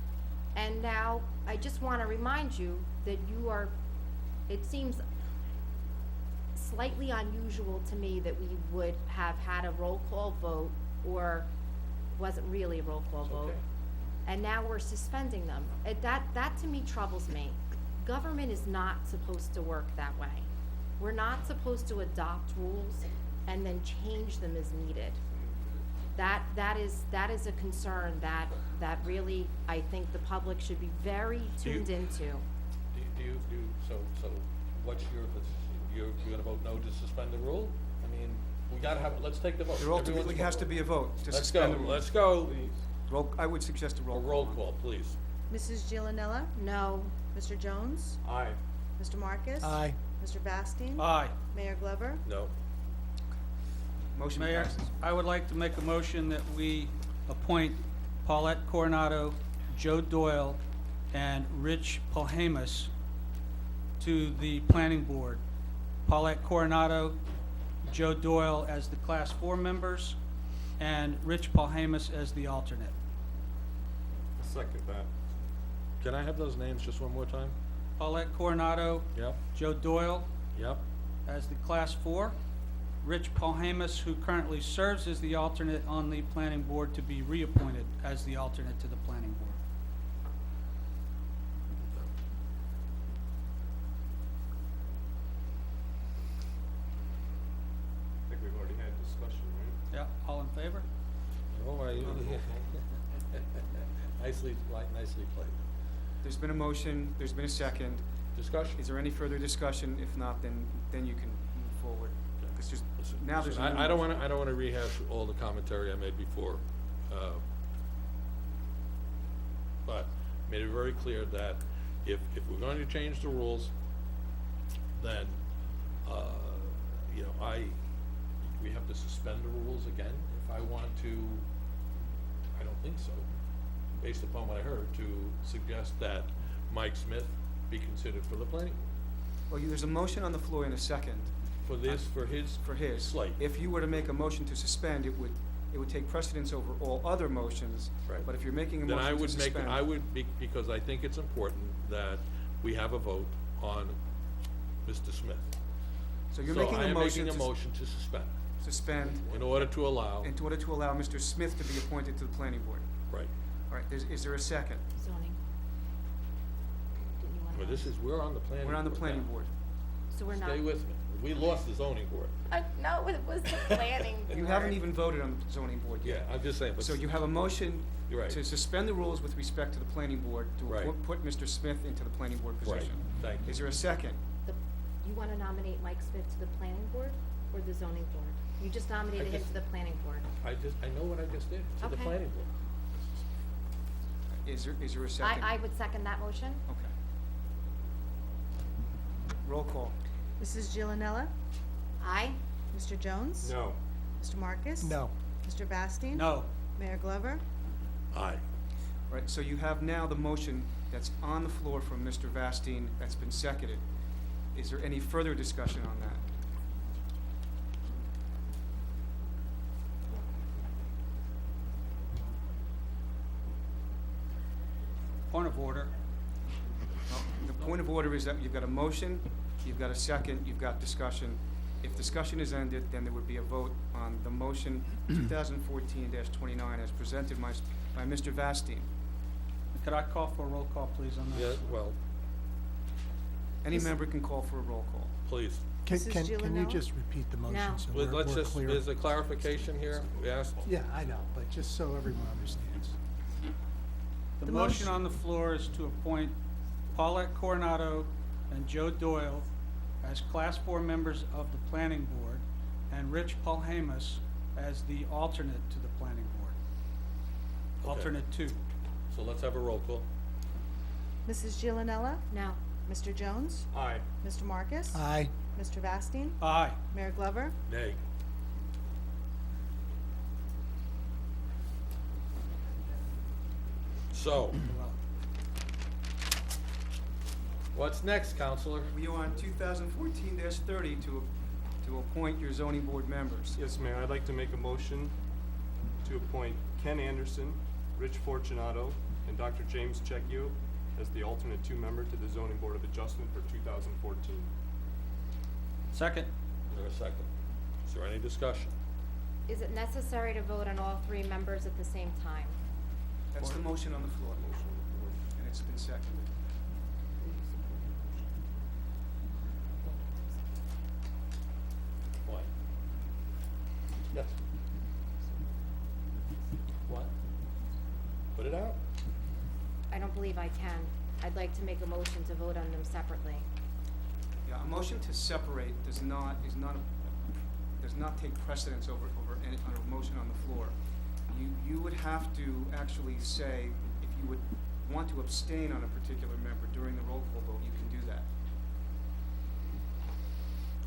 And now, I just wanna remind you that it seems slightly unusual to me that we would have had a roll call vote, or wasn't really a roll call It's vote. okay. And now we're suspending them. That to me troubles me. Government is not supposed to work that way. We're not supposed to adopt rules and then change them as needed. That is a concern that really, I think the public should be very tuned into. So what's you're gonna vote no to suspend the rule? I mean, we gotta let's take the vote. There ultimately has to be a vote to Let's suspend go, the rule. let's go. I would suggest a A roll call. roll call, please. Mrs. Giovanella? No. Mr. Jones? Aye. Mr. Marcus? Aye. Mr. Bastian? Aye. Mayor Glover? No. Motion Mayor, passes. I would like to make a motion that we appoint Paulette Coronado, Joe Doyle, and Rich Polhamus to the planning board. Paulette Coronado, Joe Doyle as the Class 4 members, and Rich Polhamus as the alternate. Second that. Can I have those names just one more time? Paulette Coronado, Yep, Joe Doyle yep. as the Class 4, Rich Paulhamus, who currently serves as the alternate on the planning board, to be reappointed as the alternate to the planning board. I think we've already had discussion, right? Yeah, all in favor? Oh, nicely played. There's been a motion, there's been a second. Discussion? Is there any further discussion? If not, then you can move forward. 'Cause just, now there's. I don't wanna rehash all the commentary I made before. But made it very clear that if we're going to change the rules, then, we have to suspend the rules again if I want to, I don't think so, based upon what I heard, to suggest that Mike Smith be considered for the planning board. Well, there's a motion on the floor in a second. For this, for his slate. If you were to make a motion to suspend, it would take precedence over all other motions. Right. But if you're making a Then motion to suspend. because I think it's important that we have a vote on Mr. Smith. So you're making a motion So I am making a to motion to suspend in order to allow, order to allow Mr. Smith to be appointed to the planning board. right. All right, is there a second? Zoning. Didn't you wanna? We're on the planning board. We're on the planning now. board. So we're not. Stay with me. We lost the zoning board. No, it was the planning board. You haven't even voted on the zoning board Yeah, yet. I'm just saying, but. So you have a motion You're right. to suspend the rules with respect to the planning board to Right. put Mr. Smith into the planning board Right, position. thank you. Is there a second? You wanna nominate Mike Smith to the planning board or the zoning board? You just nominated him just- to the planning board. I know what I just did, to the Okay. planning board. Is there a second? I would second that motion. Okay. Roll call. Mrs. Giovanella? Aye. Mr. Jones? No. Mr. Marcus? No. Mr. Vastine? No. Mayor Glover? Aye. Right, so you have now the motion that's on the floor from Mr. Vastine that's been seconded. Is there any further discussion on that? Point of order. Well, the point of order is that you've got a motion, you've got a second, you've got discussion. If discussion is ended, then there would be a vote on the motion 2014-29 as presented by Mr. Vastine. Could I call for a roll call, please, on that? Yeah, well, Any member can call for a roll call. please. Mrs. Can you Giuliano? just repeat the motion No. so Let's we're just, clear? there's a clarification here. We asked, Yeah, I know, but just so everyone understands. The The motion motion- on the floor is to appoint Paulette Coronado and Joe Doyle as Class 4 members of the planning board and Rich Paulhamus as the alternate to the planning board. Okay. Alternate 2. so let's have a roll call. Mrs. Giovanella? No. Mr. Jones? Aye. Mr. Marcus? Aye. Mr. Vastine? Aye. Mayor Glover? Nay. So, what's next, Counselor? We are on 2014-30 to appoint your zoning board members. Yes, Mayor, I'd like to make a motion to appoint Ken Anderson, Rich Fortunato, and Dr. James Checchio as the alternate 2 member to the Zoning Board of Adjustment for 2014. Second. Is there a second? Is there any discussion? Is it necessary to vote on all 3 members at the same time? That's the motion on the floor. And it's been seconded. What? Yes. What? Put it out. I don't believe I can. I'd like to make a motion to vote on them separately. Yeah, a motion to separate does not take precedence over any on a motion on the floor. You would have to actually say, if you would want to abstain on a particular member during the roll call vote, you can do that.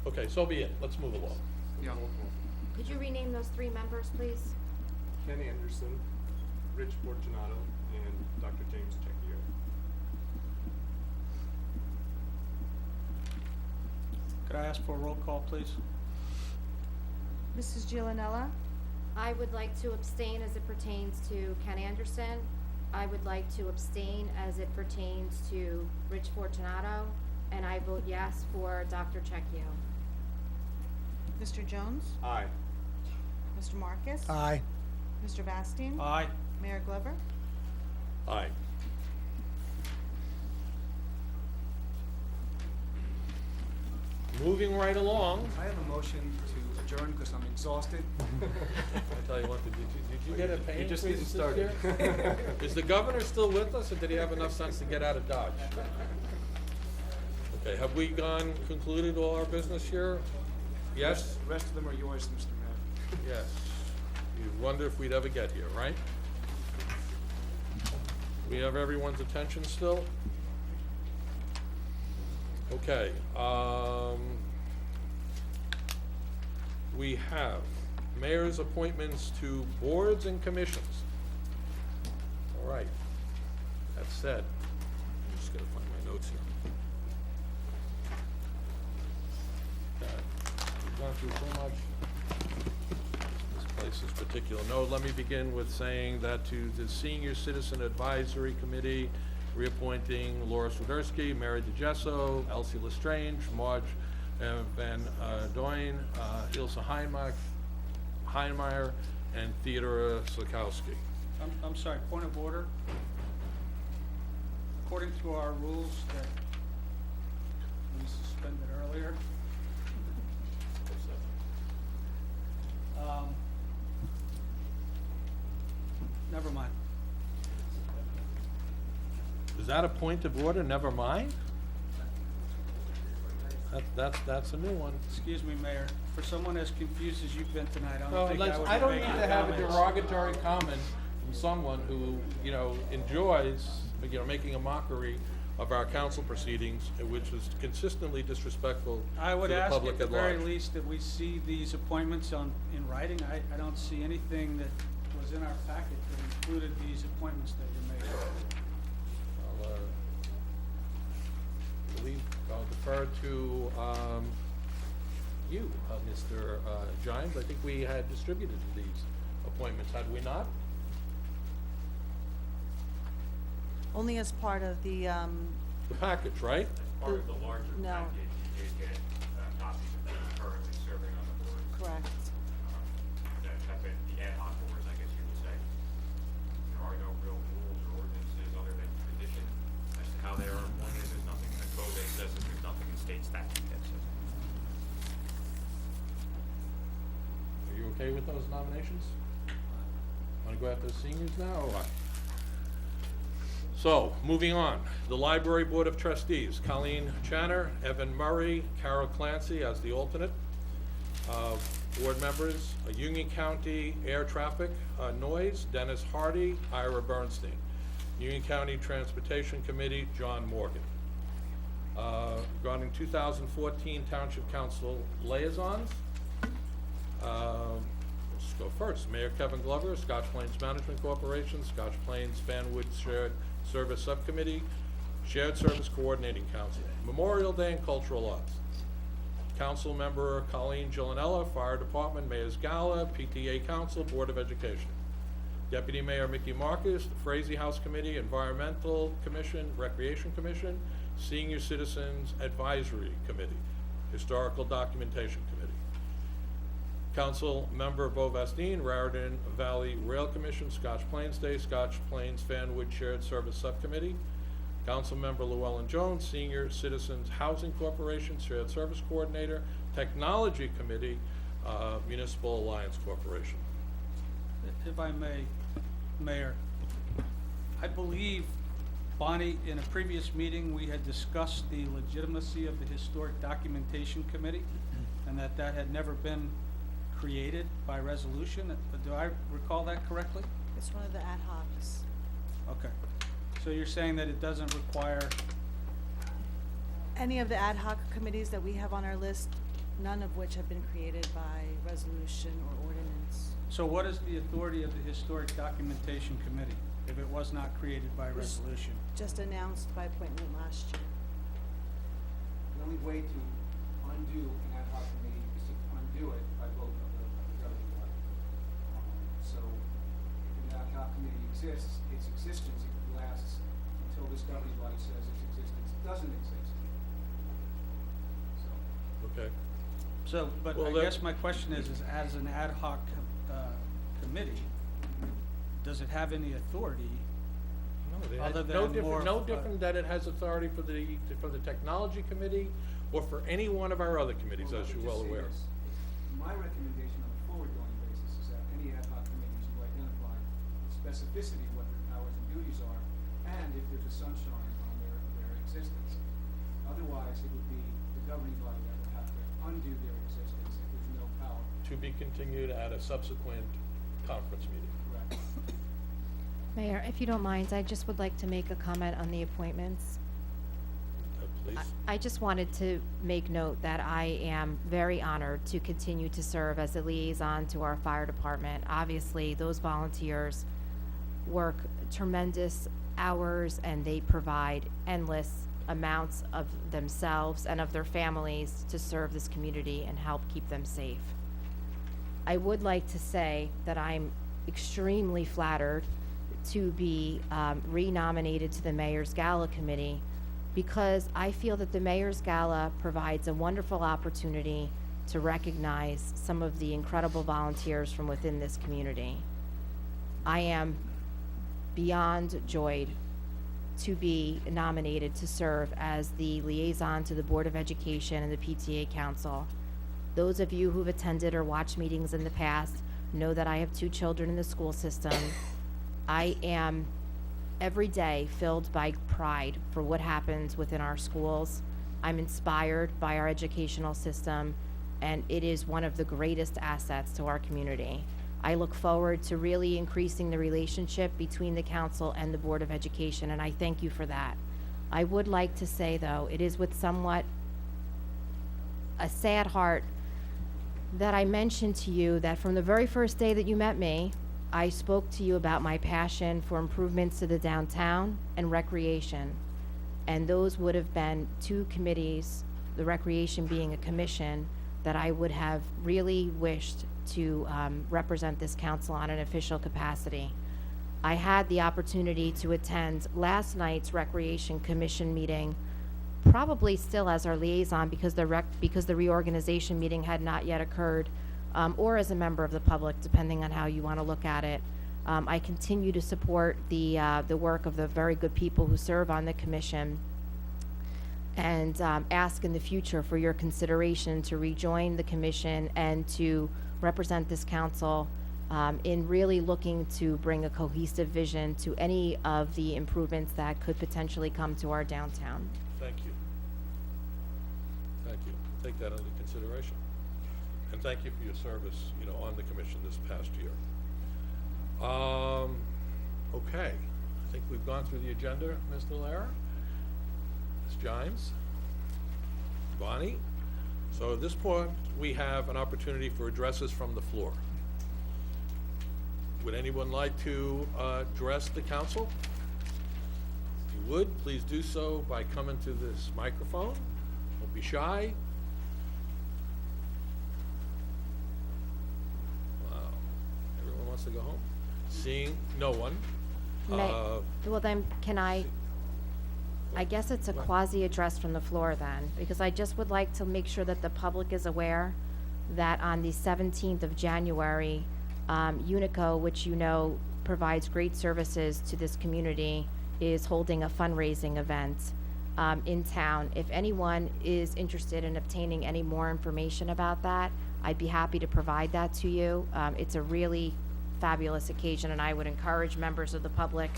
Okay, so be it. Let's move along. Yeah. Could you rename those 3 members, please? Ken Anderson, Rich Fortunato, and Dr. James Checchio. Could I ask for a roll call, please? Mrs. Giovanella? I would like to abstain as it pertains to Ken Anderson. I would like to abstain as it pertains to Rich Fortunato, and I vote yes for Dr. Checchio. Mr. Jones? Aye. Mr. Marcus? Aye. Mr. Vastine? Aye. Mayor Glover? Aye. Moving right along. I have a motion to adjourn because I'm exhausted. I tell you what, did you get a pay You just increase getting this started. year? Is the governor still with us, or did he have enough sense to get out of Dodge? Okay, have we concluded all our business here? Yes? The rest of them are yours, Mr. Mayor. Yes. You wonder if we'd ever get here, right? We have everyone's attention still? Okay, we have mayor's appointments to boards and commissions. All right, that said, I'm just gonna find my notes here. Okay, we've gone through so much. This place is particular. No, let me begin with saying that to the Senior Citizen Advisory Committee, reappointing Laura Swiderski, Mary DeGesso, Elsie Lestrange, Marge Van Doyen, Ilse Heinmeyer, and Theodora Slakowski. I'm sorry, point of order. According to our rules that we suspended earlier, never mind. Is that a point of order? Never mind? That's a new one. Excuse me, Mayor. For someone as confused as you've been tonight, I No, don't think I would I don't be need making to have a comments. derogatory comment from someone who, enjoys, making a mockery of our council proceedings, which is consistently disrespectful to I would the ask public at the at very large. least that we see these appointments in writing. I don't see anything that was in our packet that included these appointments that you made. I'll defer to you, Mr. Giles. I think we had distributed these appointments, had we not? Only as part of the, The package, right? Part of the larger No. package, you did get copies of those currently serving on the board. correct. That have been the ad hoc boards, I guess you would say. There are no real rules or ordinances other than tradition as to how they are appointed. There's nothing in the code that says it, there's nothing in state statute that says it. Are you okay with those nominations? Want to go after the seniors now, or what? So, moving on, the Library Board of Trustees, Colleen Channer, Evan Murray, Carol Clancy as the alternate. Board members, Union County Air Traffic Noise, Dennis Hardy, Ira Bernstein. Union County Transportation Committee, John Morgan. Regarding 2014 Township Council liaisons, let's go first. Mayor Kevin Glover, Scotch Plains Management Corporation, Scotch Plains Fanwood Shared Service Subcommittee, Shared Service Coordinating Council, Memorial Day and Cultural Arts. Council member Colleen Gillanella, Fire Department, Mayor's Gala, PTA Council, Board of Education. Deputy Mayor Mickey Marcus, the Frazee House Committee, Environmental Commission, Recreation Commission, Senior Citizens Advisory Committee, Historical Documentation Committee. Council member Bo Vastine, Raritan Valley Rail Commission, Scotch Plains Day, Scotch Plains Fanwood Shared Service Subcommittee. Council member Llewellyn Jones, Senior Citizens Housing Corporation, Shared Service Coordinator, Technology Committee, Municipal Alliance Corporation. If I may, Mayor, I believe, Bonnie, in a previous meeting, we had discussed the legitimacy of the Historic Documentation Committee, and that had never been created by resolution. Do I recall that correctly? It's one of the ad hocs. Okay. So you're saying that it doesn't require, Any of the ad hoc committees that we have on our list, none of which have been created by resolution or ordinance. so what is the authority of the Historic Documentation Committee if it was not created by resolution? Just announced by appointment last year. The only way to undo an ad hoc committee is to undo it by vote of the governing body. So if an ad hoc committee exists, its existence lasts until this governing body says its existence doesn't exist. So, Okay. So, but Well, I that- guess my question is as an ad hoc committee, does it have any authority? No, they Other had no than different, more no of a- different than it has authority for the technology committee or for any one of our other committees, Well, as let me you're well just say aware. this. My recommendation on a forward-going basis is that any ad hoc committees you identify with specificity what their powers and duties are, and if there's a sunshine on their existence. Otherwise, it would be the governing body that would have to undo their existence if there's no power. To be continued at a subsequent conference meeting. Correct. Mayor, if you don't mind, I just would like to make a comment on the appointments. Please. I just wanted to make note that I am very honored to continue to serve as a liaison to our fire department. Obviously, those volunteers work tremendous hours and they provide endless amounts of themselves and of their families to serve this community and help keep them safe. I would like to say that I'm extremely flattered to be renominated to the Mayor's Gala Committee because I feel that the Mayor's Gala provides a wonderful opportunity to recognize some of the incredible volunteers from within this community. I am beyond joyed to be nominated to serve as the liaison to the Board of Education and the PTA Council. Those of you who've attended or watched meetings in the past know that I have 2 children in the school system. I am every day filled by pride for what happens within our schools. I'm inspired by our educational system, and it is one of the greatest assets to our community. I look forward to really increasing the relationship between the council and the Board of Education, and I thank you for that. I would like to say, though, it is with somewhat a sad heart that I mentioned to you that from the very first day that you met me, I spoke to you about my passion for improvements to the downtown and recreation. And those would have been 2 committees, the recreation being a commission, that I would have really wished to represent this council on an official capacity. I had the opportunity to attend last night's Recreation Commission meeting, probably still as our liaison because the reorganization meeting had not yet occurred, or as a member of the public, depending on how you want to look at it. I continue to support the work of the very good people who serve on the commission, and ask in the future for your consideration to rejoin the commission and to represent this council in really looking to bring a cohesive vision to any of the improvements that could potentially come to our downtown. Thank you. Thank you. Take that under consideration. And thank you for your service, on the commission this past year. Okay. I think we've gone through the agenda, Mr. Lara, Ms. Gimes, Bonnie. So at this point, we have an opportunity for addresses from the floor. Would anyone like to address the council? If you would, please do so by coming to this microphone. Don't be shy. Wow. Everyone wants to go home? Seeing no one. Well then, can I guess it's a quasi-address from the floor then, because I just would like to make sure that the public is aware that on the 17th of January, Unico, which provides great services to this community, is holding a fundraising event in town. If anyone is interested in obtaining any more information about that, I'd be happy to provide that to you. It's a really fabulous occasion, and I would encourage members of the public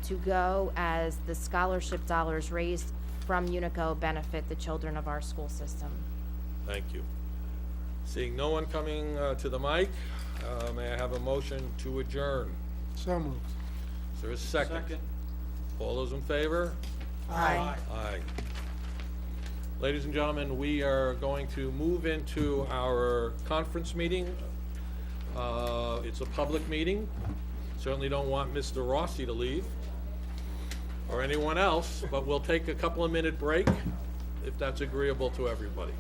to go, as the scholarship dollars raised from Unico benefit the children of our school system. Thank you. Seeing no one coming to the mic, may I have a motion to adjourn? So moved. Is there a second? Second. All those in favor? Aye. Aye. Ladies and gentlemen, we are going to move into our conference meeting. It's a public meeting. Certainly don't want Mr. Rossi to leave, or anyone else, but we'll take a couple of minute break if that's agreeable to everybody.